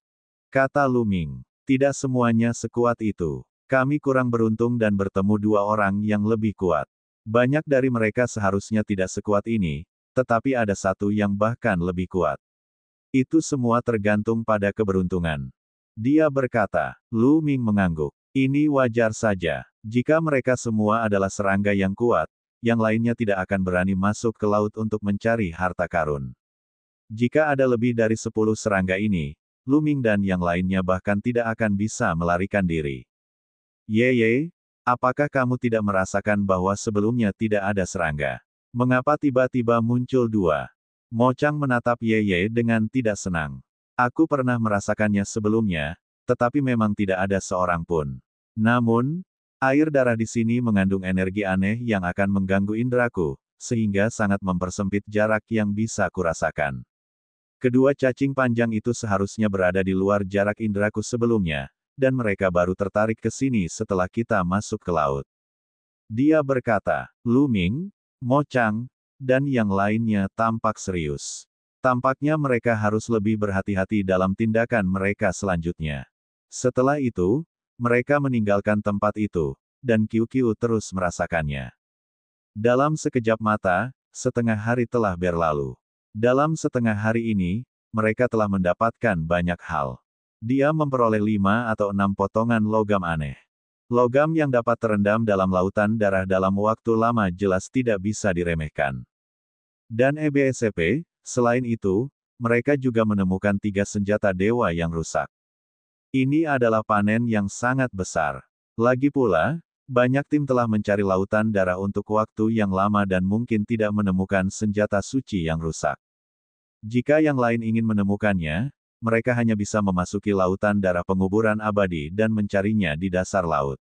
Kata Lu Ming. Tidak semuanya sekuat itu. Kami kurang beruntung dan bertemu dua orang yang lebih kuat. Banyak dari mereka seharusnya tidak sekuat ini, tetapi ada satu yang bahkan lebih kuat. Itu semua tergantung pada keberuntungan. Dia berkata. Lu Ming mengangguk. Ini wajar saja. Jika mereka semua adalah serangga yang kuat, yang lainnya tidak akan berani masuk ke laut untuk mencari harta karun. Jika ada lebih dari 10 serangga ini, Lu Ming dan yang lainnya bahkan tidak akan bisa melarikan diri. Ye, apakah kamu tidak merasakan bahwa sebelumnya tidak ada serangga? Mengapa tiba-tiba muncul dua? Mo Chang menatap Ye dengan tidak senang. Aku pernah merasakannya sebelumnya, tetapi memang tidak ada seorang pun. Namun, air darah di sini mengandung energi aneh yang akan mengganggu indraku, sehingga sangat mempersempit jarak yang bisa kurasakan. Kedua cacing panjang itu seharusnya berada di luar jarak indraku sebelumnya, dan mereka baru tertarik ke sini setelah kita masuk ke laut. Dia berkata. Lu Ming, Mo Chang, dan yang lainnya tampak serius. Tampaknya mereka harus lebih berhati-hati dalam tindakan mereka selanjutnya. Setelah itu, mereka meninggalkan tempat itu, dan Qiu terus merasakannya. Dalam sekejap mata, setengah hari telah berlalu. Dalam setengah hari ini, mereka telah mendapatkan banyak hal. Dia memperoleh 5 atau 6 potongan logam aneh. Logam yang dapat terendam dalam lautan darah dalam waktu lama jelas tidak bisa diremehkan. Dan EBSCP, selain itu, mereka juga menemukan 3 senjata dewa yang rusak. Ini adalah panen yang sangat besar. Lagi pula, banyak tim telah mencari lautan darah untuk waktu yang lama dan mungkin tidak menemukan senjata suci yang rusak. Jika yang lain ingin menemukannya, mereka hanya bisa memasuki lautan darah penguburan abadi dan mencarinya di dasar laut.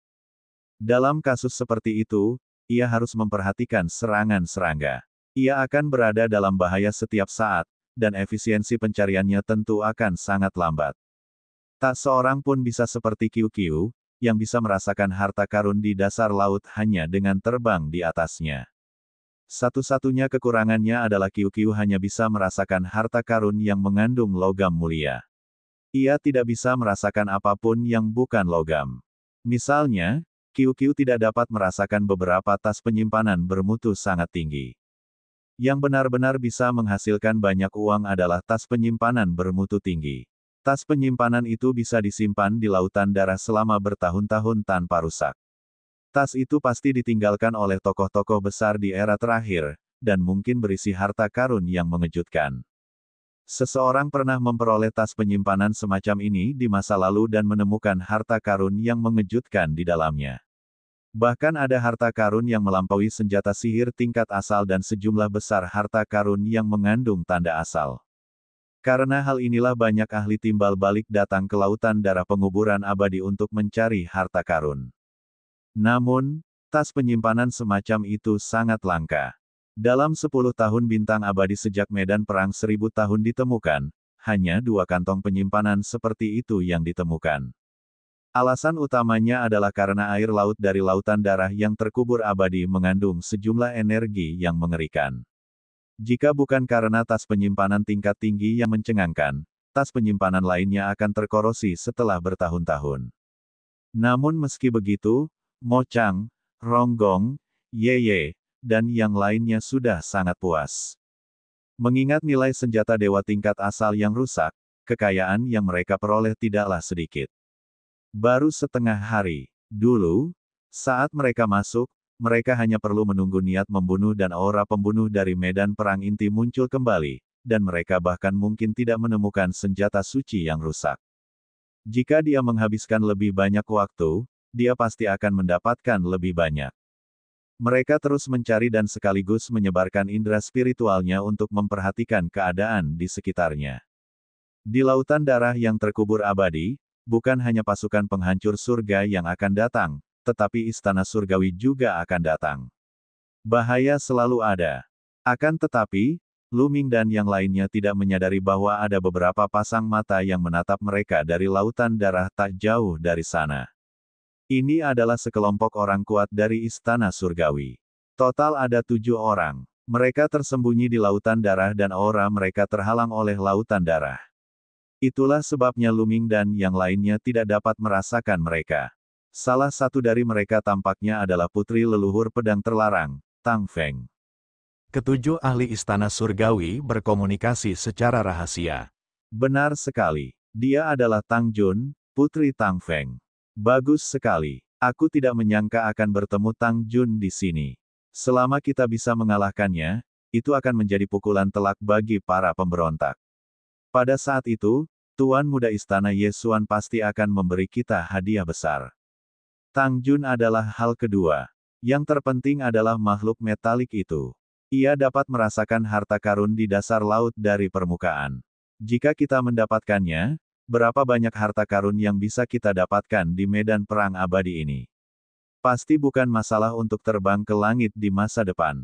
Dalam kasus seperti itu, ia harus memperhatikan serangan serangga. Ia akan berada dalam bahaya setiap saat, dan efisiensi pencariannya tentu akan sangat lambat. Tak seorang pun bisa seperti Qiu, yang bisa merasakan harta karun di dasar laut hanya dengan terbang di atasnya. Satu-satunya kekurangannya adalah Qiu hanya bisa merasakan harta karun yang mengandung logam mulia. Ia tidak bisa merasakan apapun yang bukan logam. Misalnya, Qiu tidak dapat merasakan beberapa tas penyimpanan bermutu sangat tinggi. Yang benar-benar bisa menghasilkan banyak uang adalah tas penyimpanan bermutu tinggi. Tas penyimpanan itu bisa disimpan di lautan darah selama bertahun-tahun tanpa rusak. Tas itu pasti ditinggalkan oleh tokoh-tokoh besar di era terakhir, dan mungkin berisi harta karun yang mengejutkan. Seseorang pernah memperoleh tas penyimpanan semacam ini di masa lalu dan menemukan harta karun yang mengejutkan di dalamnya. Bahkan ada harta karun yang melampaui senjata sihir tingkat asal dan sejumlah besar harta karun yang mengandung tanda asal. Karena hal inilah banyak ahli timbal balik datang ke lautan darah penguburan abadi untuk mencari harta karun. Namun, tas penyimpanan semacam itu sangat langka. Dalam 10 tahun bintang abadi sejak medan perang 1000 tahun ditemukan, hanya 2 kantong penyimpanan seperti itu yang ditemukan. Alasan utamanya adalah karena air laut dari lautan darah yang terkubur abadi mengandung sejumlah energi yang mengerikan. Jika bukan karena tas penyimpanan tingkat tinggi yang mencengangkan, tas penyimpanan lainnya akan terkorosi setelah bertahun-tahun. Namun meski begitu, Mo Chang, Ronggong, Ye, dan yang lainnya sudah sangat puas. Mengingat nilai senjata dewa tingkat asal yang rusak, kekayaan yang mereka peroleh tidaklah sedikit. Baru setengah hari. Dulu, saat mereka masuk, mereka hanya perlu menunggu niat membunuh dan aura pembunuh dari medan perang inti muncul kembali, dan mereka bahkan mungkin tidak menemukan senjata suci yang rusak. Jika dia menghabiskan lebih banyak waktu, dia pasti akan mendapatkan lebih banyak. Mereka terus mencari dan sekaligus menyebarkan indera spiritualnya untuk memperhatikan keadaan di sekitarnya. Di lautan darah yang terkubur abadi, bukan hanya pasukan penghancur surga yang akan datang, tetapi istana surgawi juga akan datang. Bahaya selalu ada. Akan tetapi, Lu Ming dan yang lainnya tidak menyadari bahwa ada beberapa pasang mata yang menatap mereka dari lautan darah tak jauh dari sana. Ini adalah sekelompok orang kuat dari Istana Surgawi. Total ada 7 orang. Mereka tersembunyi di lautan darah dan aura mereka terhalang oleh lautan darah. Itulah sebabnya Luming dan yang lainnya tidak dapat merasakan mereka. Salah satu dari mereka tampaknya adalah putri leluhur pedang terlarang, Tang Feng. Ketujuh ahli Istana Surgawi berkomunikasi secara rahasia. Benar sekali. Dia adalah Tang Jun, putri Tang Feng. Bagus sekali. Aku tidak menyangka akan bertemu Tang Jun di sini. Selama kita bisa mengalahkannya, itu akan menjadi pukulan telak bagi para pemberontak. Pada saat itu, Tuan Muda Istana Yesuan pasti akan memberi kita hadiah besar. Tang Jun adalah hal kedua. Yang terpenting adalah makhluk metalik itu. Ia dapat merasakan harta karun di dasar laut dari permukaan. Jika kita mendapatkannya, berapa banyak harta karun yang bisa kita dapatkan di medan perang abadi ini? Pasti bukan masalah untuk terbang ke langit di masa depan.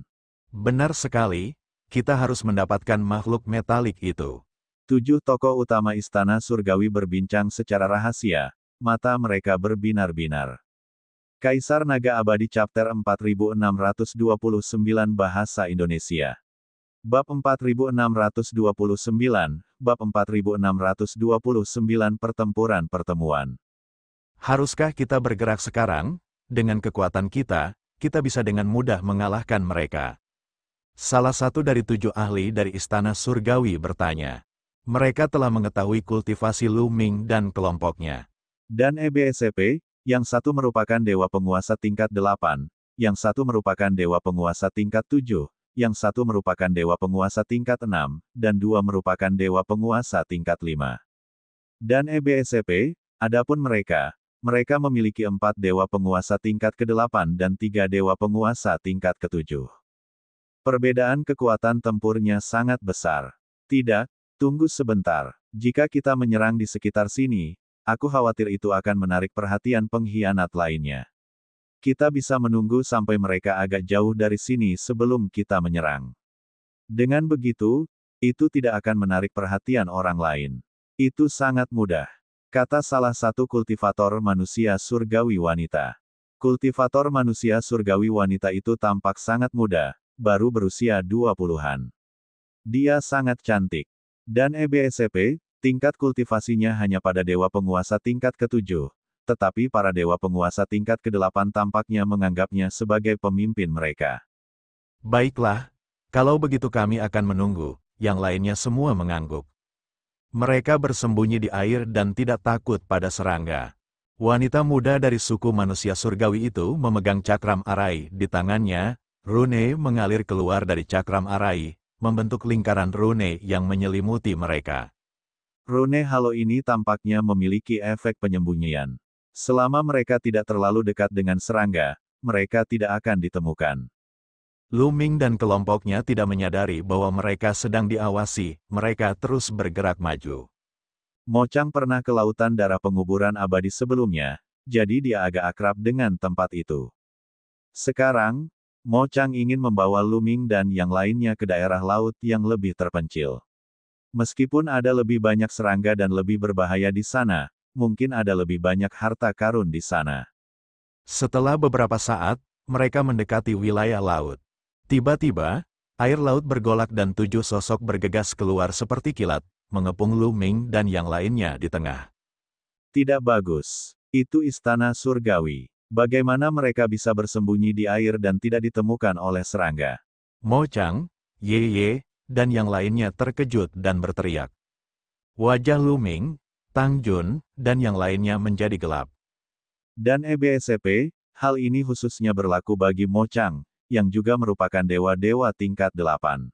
Benar sekali, kita harus mendapatkan makhluk metalik itu. 7 tokoh utama Istana Surgawi berbincang secara rahasia, mata mereka berbinar-binar. Kaisar Naga Abadi Chapter 4629 Bahasa Indonesia. Bab 4629, Bab 4629 Pertempuran Pertemuan. Haruskah kita bergerak sekarang? Dengan kekuatan kita, kita bisa dengan mudah mengalahkan mereka. Salah satu dari 7 ahli dari Istana Surgawi bertanya. Mereka telah mengetahui kultivasi Luming dan kelompoknya. Dan EBSCP, yang satu merupakan dewa penguasa tingkat 8, yang satu merupakan dewa penguasa tingkat 7, yang satu merupakan dewa penguasa tingkat 6, dan 2 merupakan dewa penguasa tingkat 5. Dan EBSCP, adapun mereka memiliki 4 dewa penguasa tingkat ke-8 dan 3 dewa penguasa tingkat ke-7. Perbedaan kekuatan tempurnya sangat besar. Tidak, tunggu sebentar. Jika kita menyerang di sekitar sini, aku khawatir itu akan menarik perhatian pengkhianat lainnya. Kita bisa menunggu sampai mereka agak jauh dari sini sebelum kita menyerang. Dengan begitu, itu tidak akan menarik perhatian orang lain. Itu sangat mudah. Kata salah satu kultivator manusia surgawi wanita. Kultivator manusia surgawi wanita itu tampak sangat muda, baru berusia 20-an. Dia sangat cantik. Dan EBSCP, tingkat kultivasinya hanya pada dewa penguasa tingkat ke-7, tetapi para dewa penguasa tingkat ke-8 tampaknya menganggapnya sebagai pemimpin mereka. Baiklah, kalau begitu kami akan menunggu, yang lainnya semua mengangguk. Mereka bersembunyi di air dan tidak takut pada serangga. Wanita muda dari suku manusia surgawi itu memegang cakram arai di tangannya, rune mengalir keluar dari cakram arai, membentuk lingkaran rune yang menyelimuti mereka. Rune halo ini tampaknya memiliki efek penyembunyian. Selama mereka tidak terlalu dekat dengan serangga, mereka tidak akan ditemukan. Luming dan kelompoknya tidak menyadari bahwa mereka sedang diawasi, mereka terus bergerak maju. Mo Chang pernah ke lautan darah penguburan abadi sebelumnya, jadi dia agak akrab dengan tempat itu. Sekarang, Mo Chang ingin membawa Luming dan yang lainnya ke daerah laut yang lebih terpencil. Meskipun ada lebih banyak serangga dan lebih berbahaya di sana, mungkin ada lebih banyak harta karun di sana. Setelah beberapa saat, mereka mendekati wilayah laut. Tiba-tiba, air laut bergolak dan 7 sosok bergegas keluar seperti kilat, mengepung Luming dan yang lainnya di tengah. Tidak bagus. Itu istana surgawi. Bagaimana mereka bisa bersembunyi di air dan tidak ditemukan oleh serangga? Mo Chang, Ye, dan yang lainnya terkejut dan berteriak. Wajah Luming, Tang Jun, dan yang lainnya menjadi gelap. Dan EBSCP, hal ini khususnya berlaku bagi Mo Chang, yang juga merupakan dewa-dewa tingkat 8.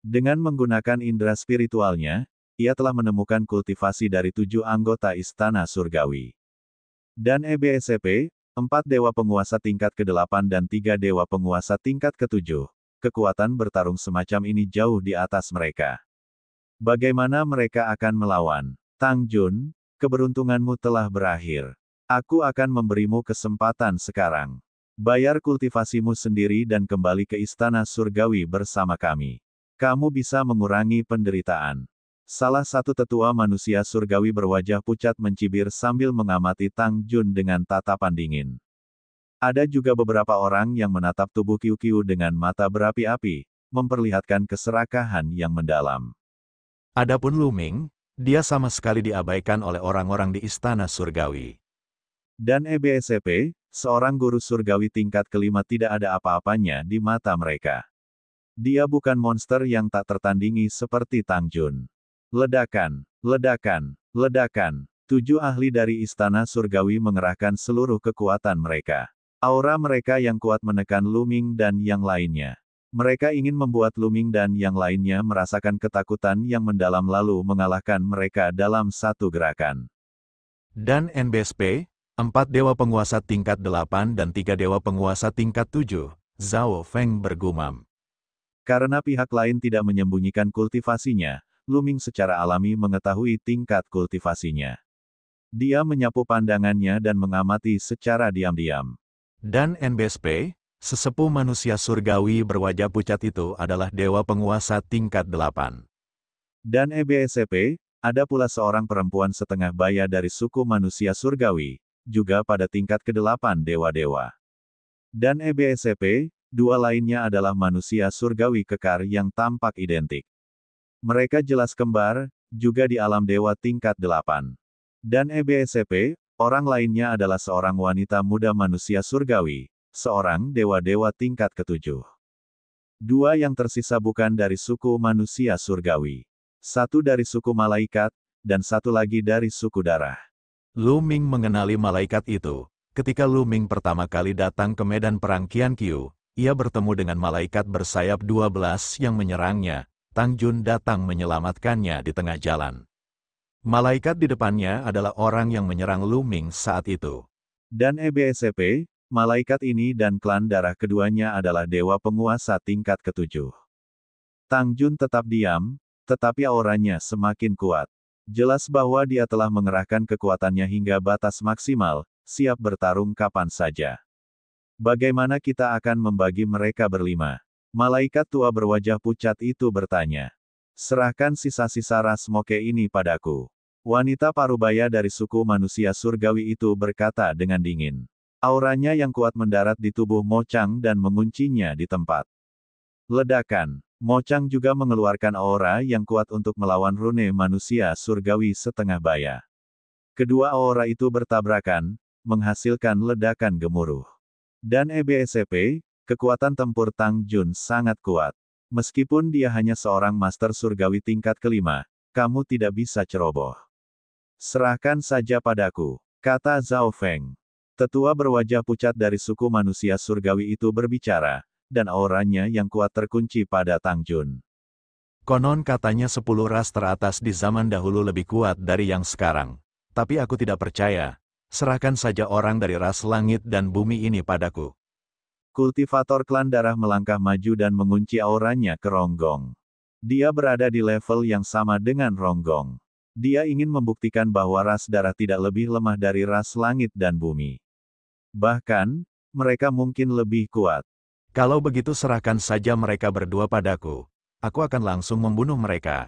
Dengan menggunakan indera spiritualnya, ia telah menemukan kultivasi dari 7 anggota Istana Surgawi. Dan EBSCP, 4 dewa penguasa tingkat ke-8 dan 3 dewa penguasa tingkat ke-7. Kekuatan bertarung semacam ini jauh di atas mereka. Bagaimana mereka akan melawan? Tang Jun, keberuntunganmu telah berakhir. Aku akan memberimu kesempatan sekarang. Bayar kultivasimu sendiri dan kembali ke Istana Surgawi bersama kami. Kamu bisa mengurangi penderitaan. Salah satu tetua manusia surgawi berwajah pucat mencibir sambil mengamati Tang Jun dengan tatapan dingin. Ada juga beberapa orang yang menatap tubuh Qiu Qiu dengan mata berapi-api, memperlihatkan keserakahan yang mendalam. Adapun Lu Ming, dia sama sekali diabaikan oleh orang-orang di istana surgawi. Dan EBSCP, seorang guru surgawi tingkat kelima tidak ada apa-apanya di mata mereka. Dia bukan monster yang tak tertandingi seperti Tang Jun. Ledakan, ledakan, ledakan. 7 ahli dari istana surgawi mengerahkan seluruh kekuatan mereka. Aura mereka yang kuat menekan Lu Ming dan yang lainnya. Mereka ingin membuat Lu Ming dan yang lainnya merasakan ketakutan yang mendalam lalu mengalahkan mereka dalam satu gerakan. Dan NBSP, 4 dewa penguasa tingkat 8 dan 3 dewa penguasa tingkat 7, Zhao Feng bergumam. Karena pihak lain tidak menyembunyikan kultivasinya, Lu Ming secara alami mengetahui tingkat kultivasinya. Dia menyapu pandangannya dan mengamati secara diam-diam. Dan NBSP, sesepuh manusia surgawi berwajah pucat itu adalah dewa penguasa tingkat 8. Dan EBSCP, ada pula seorang perempuan setengah baya dari suku manusia surgawi, juga pada tingkat ke-8 dewa-dewa. Dan EBSCP, 2 lainnya adalah manusia surgawi kekar yang tampak identik. Mereka jelas kembar, juga di alam dewa tingkat 8. Dan EBSCP, orang lainnya adalah seorang wanita muda manusia surgawi, seorang dewa-dewa tingkat ke-7. 2 yang tersisa bukan dari suku manusia surgawi. 1 dari suku malaikat, dan 1 lagi dari suku darah. Lu Ming mengenali malaikat itu. Ketika Lu Ming pertama kali datang ke medan perang Qianqiu, ia bertemu dengan malaikat bersayap 12 yang menyerangnya. Tang Jun datang menyelamatkannya di tengah jalan. Malaikat di depannya adalah orang yang menyerang Lu Ming saat itu. Dan EBSCP, malaikat ini dan klan darah keduanya adalah dewa penguasa tingkat ke-7. Tang Jun tetap diam, tetapi auranya semakin kuat. Jelas bahwa dia telah mengerahkan kekuatannya hingga batas maksimal, siap bertarung kapan saja. Bagaimana kita akan membagi mereka berlima? Malaikat tua berwajah pucat itu bertanya. Serahkan sisa-sisa ras moke ini padaku. Wanita parubaya dari suku manusia surgawi itu berkata dengan dingin. Auranya yang kuat mendarat di tubuh Mo Chang dan menguncinya di tempat. Ledakan. Mo Chang juga mengeluarkan aura yang kuat untuk melawan rune manusia surgawi setengah baya. Kedua aura itu bertabrakan, menghasilkan ledakan gemuruh. Dan EBSCP, kekuatan tempur Tang Jun sangat kuat. Meskipun dia hanya seorang master surgawi tingkat kelima, kamu tidak bisa ceroboh. Serahkan saja padaku, kata Zhao Feng. Tetua berwajah pucat dari suku manusia surgawi itu berbicara, dan auranya yang kuat terkunci pada Tang Jun. Konon katanya 10 ras teratas di zaman dahulu lebih kuat dari yang sekarang. Tapi aku tidak percaya. Serahkan saja orang dari ras langit dan bumi ini padaku. Kultivator klan darah melangkah maju dan mengunci auranya ke Ronggong. Dia berada di level yang sama dengan Ronggong. Dia ingin membuktikan bahwa ras darah tidak lebih lemah dari ras langit dan bumi. Bahkan, mereka mungkin lebih kuat. Kalau begitu serahkan saja mereka berdua padaku. Aku akan langsung membunuh mereka.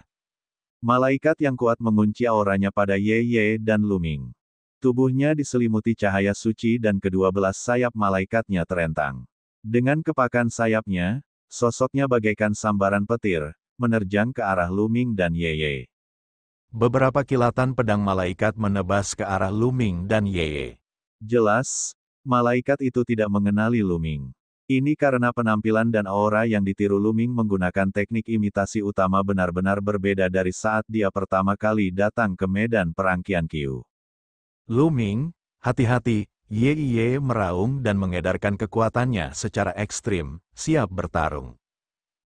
Malaikat yang kuat mengunci auranya pada Ye Ye dan Lu Ming. Tubuhnya diselimuti cahaya suci dan kedua belas sayap malaikatnya terentang. Dengan kepakan sayapnya, sosoknya bagaikan sambaran petir, menerjang ke arah Lu Ming dan Ye Ye. Beberapa kilatan pedang malaikat menebas ke arah Lu Ming dan Ye Ye. Jelas, malaikat itu tidak mengenali Lu Ming. Ini karena penampilan dan aura yang ditiru Lu Ming menggunakan teknik imitasi utama benar-benar berbeda dari saat dia pertama kali datang ke medan perang Qianqiu. Lu Ming, hati-hati. Ye Ye meraung dan mengedarkan kekuatannya secara ekstrim, siap bertarung.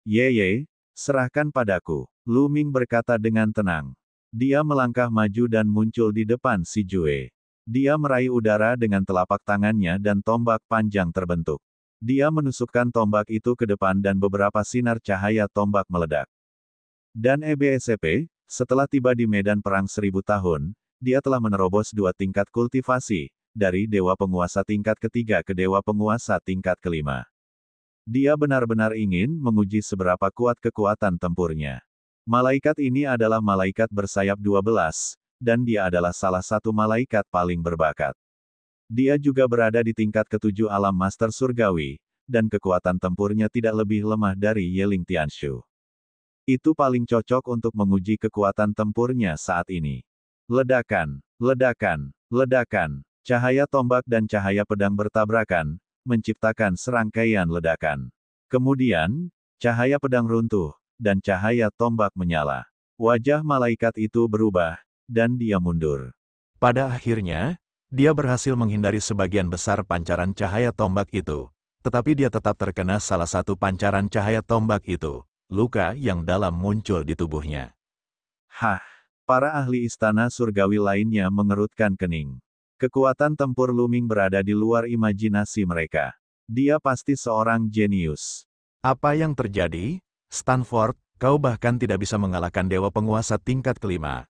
Ye Ye, serahkan padaku. Lu Ming berkata dengan tenang. Dia melangkah maju dan muncul di depan si Jue. Dia meraih udara dengan telapak tangannya dan tombak panjang terbentuk. Dia menusukkan tombak itu ke depan dan beberapa sinar cahaya tombak meledak. Dan EBSCP, setelah tiba di medan perang 1000 tahun, dia telah menerobos 2 tingkat kultivasi, dari dewa penguasa tingkat ketiga ke dewa penguasa tingkat kelima. Dia benar-benar ingin menguji seberapa kuat kekuatan tempurnya. Malaikat ini adalah malaikat bersayap 12, dan dia adalah salah satu malaikat paling berbakat. Dia juga berada di tingkat ketujuh alam master surgawi, dan kekuatan tempurnya tidak lebih lemah dari Yeling Tianshu. Itu paling cocok untuk menguji kekuatan tempurnya saat ini. Ledakan, ledakan, ledakan, cahaya tombak dan cahaya pedang bertabrakan, menciptakan serangkaian ledakan. Kemudian, cahaya pedang runtuh, dan cahaya tombak menyala. Wajah malaikat itu berubah, dan dia mundur. Pada akhirnya, dia berhasil menghindari sebagian besar pancaran cahaya tombak itu. Tetapi dia tetap terkena salah satu pancaran cahaya tombak itu. Luka yang dalam muncul di tubuhnya. Hah! Para ahli istana surgawi lainnya mengerutkan kening. Kekuatan tempur Luming berada di luar imajinasi mereka. Dia pasti seorang jenius. Apa yang terjadi? Stanford, kau bahkan tidak bisa mengalahkan dewa penguasa tingkat kelima.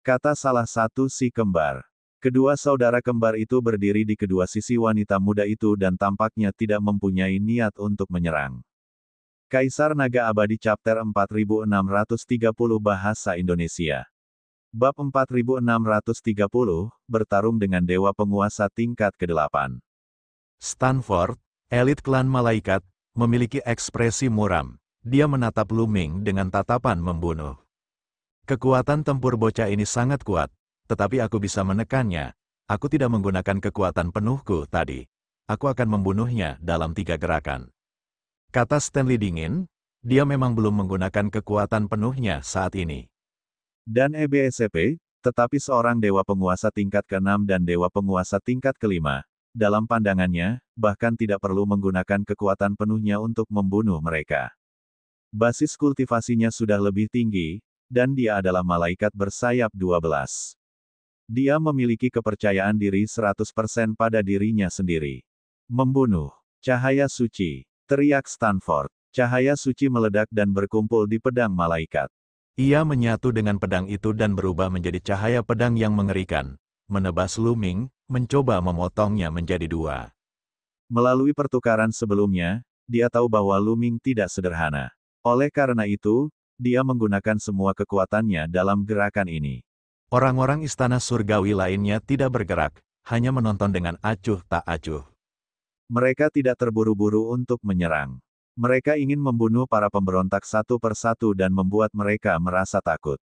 Kata salah satu si kembar. Kedua saudara kembar itu berdiri di kedua sisi wanita muda itu dan tampaknya tidak mempunyai niat untuk menyerang. Kaisar Naga Abadi Chapter 4630 Bahasa Indonesia. Bab 4630, bertarung dengan dewa penguasa tingkat ke-8. Stanford, elit klan malaikat, memiliki ekspresi muram. Dia menatap Luming dengan tatapan membunuh. Kekuatan tempur bocah ini sangat kuat, tetapi aku bisa menekannya. Aku tidak menggunakan kekuatan penuhku tadi. Aku akan membunuhnya dalam 3 gerakan. Kata Stanley dingin, dia memang belum menggunakan kekuatan penuhnya saat ini. Dan EBSP, tetapi seorang dewa penguasa tingkat ke-6 dan dewa penguasa tingkat ke-5, dalam pandangannya, bahkan tidak perlu menggunakan kekuatan penuhnya untuk membunuh mereka. Basis kultivasinya sudah lebih tinggi, dan dia adalah malaikat bersayap 12. Dia memiliki kepercayaan diri 100% pada dirinya sendiri. Membunuh. Cahaya suci. Teriak Stanford. Cahaya suci meledak dan berkumpul di pedang malaikat. Ia menyatu dengan pedang itu dan berubah menjadi cahaya pedang yang mengerikan. Menebas Luming, mencoba memotongnya menjadi 2. Melalui pertukaran sebelumnya, dia tahu bahwa Luming tidak sederhana. Oleh karena itu, dia menggunakan semua kekuatannya dalam gerakan ini. Orang-orang istana surgawi lainnya tidak bergerak, hanya menonton dengan acuh tak acuh. Mereka tidak terburu-buru untuk menyerang. Mereka ingin membunuh para pemberontak satu persatu dan membuat mereka merasa takut.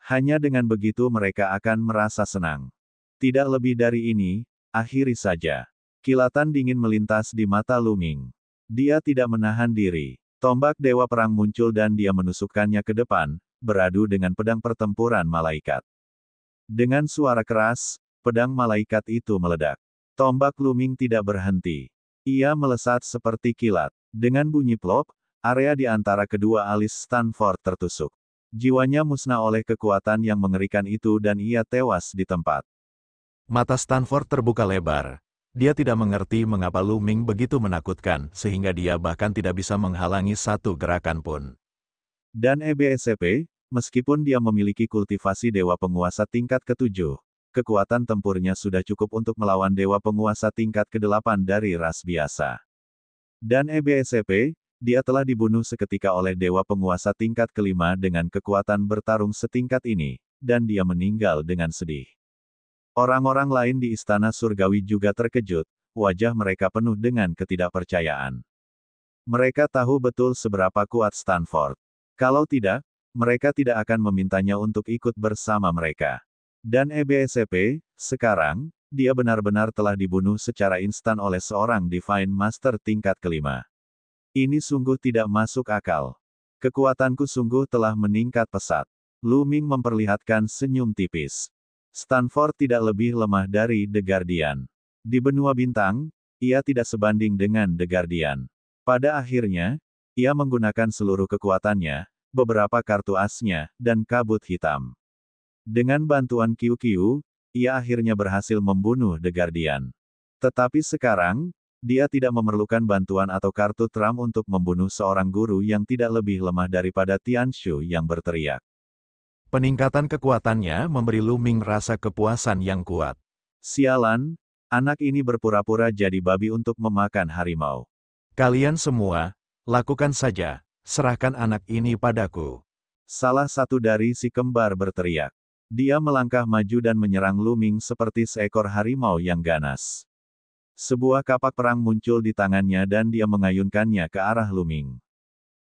Hanya dengan begitu mereka akan merasa senang. Tidak lebih dari ini, akhiri saja. Kilatan dingin melintas di mata Luming. Dia tidak menahan diri. Tombak dewa perang muncul dan dia menusukkannya ke depan, beradu dengan pedang pertempuran malaikat. Dengan suara keras, pedang malaikat itu meledak. Tombak Luming tidak berhenti. Ia melesat seperti kilat. Dengan bunyi plop, area di antara kedua alis Stanford tertusuk. Jiwanya musnah oleh kekuatan yang mengerikan itu dan ia tewas di tempat. Mata Stanford terbuka lebar. Dia tidak mengerti mengapa Luming begitu menakutkan, sehingga dia bahkan tidak bisa menghalangi satu gerakan pun. Dan EBSP, meskipun dia memiliki kultivasi dewa penguasa tingkat ke-7, kekuatan tempurnya sudah cukup untuk melawan dewa penguasa tingkat ke-8 dari ras biasa. Dan EBSP, dia telah dibunuh seketika oleh dewa penguasa tingkat ke-5 dengan kekuatan bertarung setingkat ini, dan dia meninggal dengan sedih. Orang-orang lain di istana surgawi juga terkejut, wajah mereka penuh dengan ketidakpercayaan. Mereka tahu betul seberapa kuat Stanford. Kalau tidak, mereka tidak akan memintanya untuk ikut bersama mereka. Dan EBSP, sekarang, dia benar-benar telah dibunuh secara instan oleh seorang Divine Master tingkat ke-5. Ini sungguh tidak masuk akal. Kekuatanku sungguh telah meningkat pesat. Luming memperlihatkan senyum tipis. Stanford tidak lebih lemah dari The Guardian. Di benua bintang, ia tidak sebanding dengan The Guardian. Pada akhirnya, ia menggunakan seluruh kekuatannya, beberapa kartu asnya, dan kabut hitam. Dengan bantuan QQ, ia akhirnya berhasil membunuh The Guardian. Tetapi sekarang, dia tidak memerlukan bantuan atau kartu Trump untuk membunuh seorang guru yang tidak lebih lemah daripada Tianshu yang berteriak. Peningkatan kekuatannya memberi Luming rasa kepuasan yang kuat. Sialan, anak ini berpura-pura jadi babi untuk memakan harimau. Kalian semua, lakukan saja, serahkan anak ini padaku. Salah satu dari si kembar berteriak. Dia melangkah maju dan menyerang Lu Ming seperti seekor harimau yang ganas. Sebuah kapak perang muncul di tangannya dan dia mengayunkannya ke arah Lu Ming.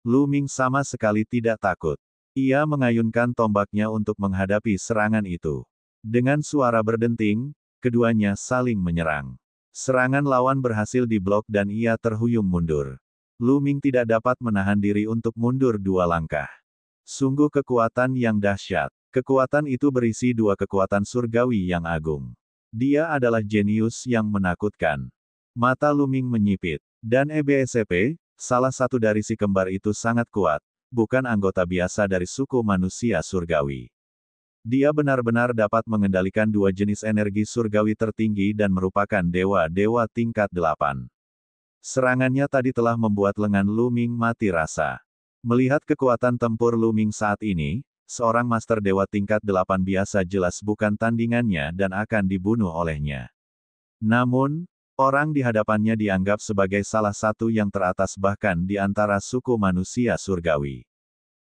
Lu Ming sama sekali tidak takut. Ia mengayunkan tombaknya untuk menghadapi serangan itu. Dengan suara berdenting, keduanya saling menyerang. Serangan lawan berhasil diblok dan ia terhuyung mundur. Lu Ming tidak dapat menahan diri untuk mundur 2 langkah. Sungguh kekuatan yang dahsyat. Kekuatan itu berisi 2 kekuatan surgawi yang agung. Dia adalah jenius yang menakutkan. Mata Lu Ming menyipit. Dan EBSP, salah satu dari si kembar itu sangat kuat, bukan anggota biasa dari suku manusia surgawi. Dia benar-benar dapat mengendalikan 2 jenis energi surgawi tertinggi dan merupakan dewa-dewa tingkat 8. Serangannya tadi telah membuat lengan Lu Ming mati rasa. Melihat kekuatan tempur Lu Ming saat ini, seorang master dewa tingkat 8 biasa jelas bukan tandingannya dan akan dibunuh olehnya. Namun, orang di hadapannya dianggap sebagai salah satu yang teratas bahkan di antara suku manusia surgawi.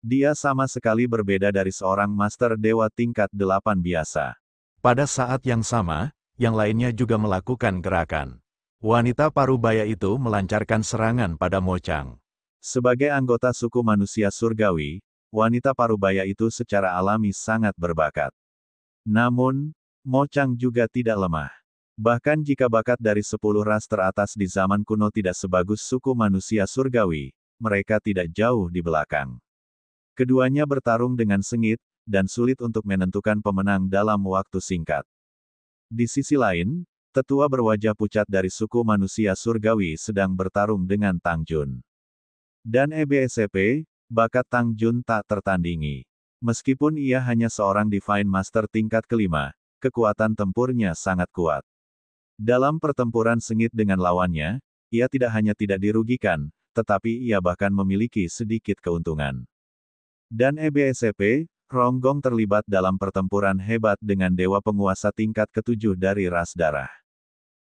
Dia sama sekali berbeda dari seorang master dewa tingkat 8 biasa. Pada saat yang sama, yang lainnya juga melakukan gerakan. Wanita parubaya itu melancarkan serangan pada Mo Chang. Sebagai anggota suku manusia surgawi, wanita parubaya itu secara alami sangat berbakat. Namun, Mo Chang juga tidak lemah. Bahkan jika bakat dari 10 ras teratas di zaman kuno tidak sebagus suku manusia surgawi, mereka tidak jauh di belakang. Keduanya bertarung dengan sengit, dan sulit untuk menentukan pemenang dalam waktu singkat. Di sisi lain, tetua berwajah pucat dari suku manusia surgawi sedang bertarung dengan Tang Jun. Dan EBSP, bakat Tang Jun tak tertandingi. Meskipun ia hanya seorang Divine Master tingkat kelima, kekuatan tempurnya sangat kuat. Dalam pertempuran sengit dengan lawannya, ia tidak hanya tidak dirugikan, tetapi ia bahkan memiliki sedikit keuntungan. Dan EBSP, Ronggong terlibat dalam pertempuran hebat dengan dewa penguasa tingkat ke-7 dari ras darah.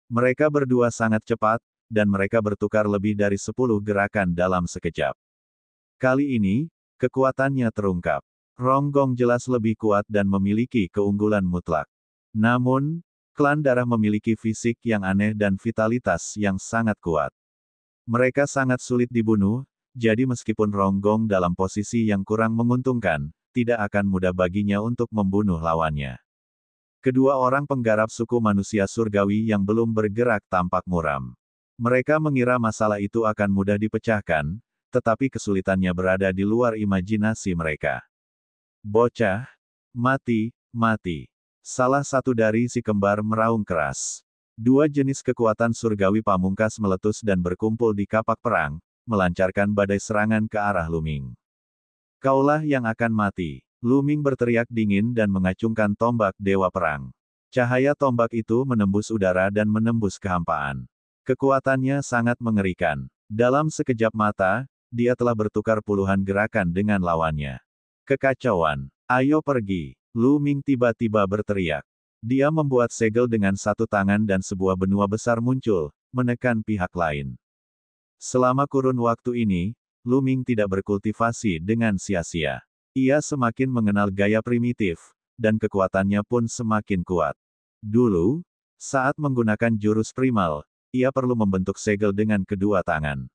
Mereka berdua sangat cepat, dan mereka bertukar lebih dari 10 gerakan dalam sekejap. Kali ini, kekuatannya terungkap. Ronggong jelas lebih kuat dan memiliki keunggulan mutlak. Namun, klan darah memiliki fisik yang aneh dan vitalitas yang sangat kuat. Mereka sangat sulit dibunuh, jadi meskipun Ronggong dalam posisi yang kurang menguntungkan, tidak akan mudah baginya untuk membunuh lawannya. Kedua orang penggarap suku manusia surgawi yang belum bergerak tampak muram. Mereka mengira masalah itu akan mudah dipecahkan, tetapi kesulitannya berada di luar imajinasi mereka. Bocah, mati, mati. Salah satu dari si kembar meraung keras. 2 jenis kekuatan surgawi pamungkas meletus dan berkumpul di kapak perang, melancarkan badai serangan ke arah Lu Ming. Kaulah yang akan mati. Lu Ming berteriak dingin dan mengacungkan tombak dewa perang. Cahaya tombak itu menembus udara dan menembus kehampaan. Kekuatannya sangat mengerikan. Dalam sekejap mata, dia telah bertukar puluhan gerakan dengan lawannya. Kekacauan. Ayo pergi. Lu Ming tiba-tiba berteriak. Dia membuat segel dengan satu tangan dan sebuah benua besar muncul, menekan pihak lain. Selama kurun waktu ini, Lu Ming tidak berkultivasi dengan sia-sia. Ia semakin mengenal gaya primitif, dan kekuatannya pun semakin kuat. Dulu, saat menggunakan jurus primal, ia perlu membentuk segel dengan kedua tangan.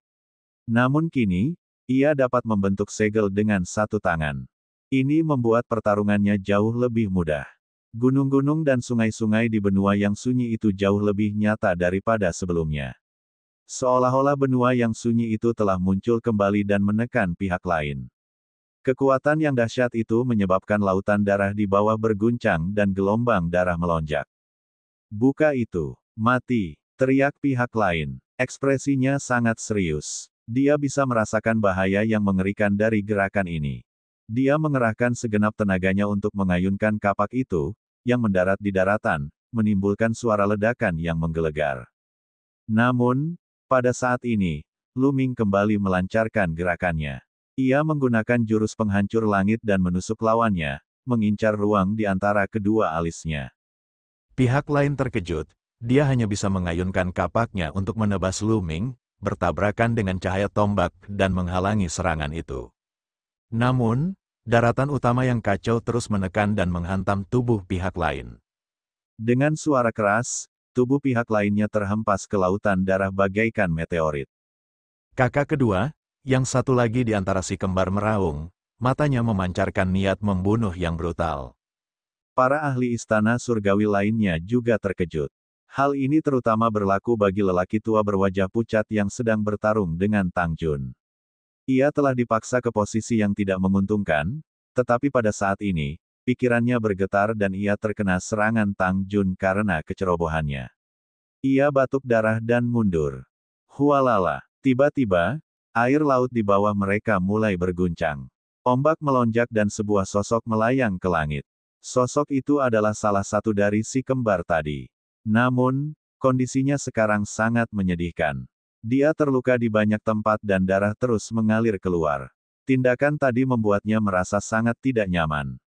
Namun kini, ia dapat membentuk segel dengan satu tangan. Ini membuat pertarungannya jauh lebih mudah. Gunung-gunung dan sungai-sungai di benua yang sunyi itu jauh lebih nyata daripada sebelumnya. Seolah-olah benua yang sunyi itu telah muncul kembali dan menekan pihak lain. Kekuatan yang dahsyat itu menyebabkan lautan darah di bawah berguncang dan gelombang darah melonjak. Buka itu, mati, teriak pihak lain. Ekspresinya sangat serius. Dia bisa merasakan bahaya yang mengerikan dari gerakan ini. Dia mengerahkan segenap tenaganya untuk mengayunkan kapak itu, yang mendarat di daratan, menimbulkan suara ledakan yang menggelegar. Namun, pada saat ini, Lu Ming kembali melancarkan gerakannya. Ia menggunakan jurus penghancur langit dan menusuk lawannya, mengincar ruang di antara kedua alisnya. Pihak lain terkejut, dia hanya bisa mengayunkan kapaknya untuk menebas Lu Ming, bertabrakan dengan cahaya tombak dan menghalangi serangan itu. Namun, Daratan utama yang kacau terus menekan dan menghantam tubuh pihak lain. Dengan suara keras, tubuh pihak lainnya terhempas ke lautan darah bagaikan meteorit. Kakak kedua, yang satu lagi di antara si kembar meraung, matanya memancarkan niat membunuh yang brutal. Para ahli istana surgawi lainnya juga terkejut. Hal ini terutama berlaku bagi lelaki tua berwajah pucat yang sedang bertarung dengan Tang Jun. Ia telah dipaksa ke posisi yang tidak menguntungkan, tetapi pada saat ini, pikirannya bergetar dan ia terkena serangan Tang Jun karena kecerobohannya. Ia batuk darah dan mundur. Hualala, tiba-tiba, air laut di bawah mereka mulai berguncang. Ombak melonjak dan sebuah sosok melayang ke langit. Sosok itu adalah salah satu dari si kembar tadi. Namun, kondisinya sekarang sangat menyedihkan. Dia terluka di banyak tempat dan darah terus mengalir keluar. Tindakan tadi membuatnya merasa sangat tidak nyaman.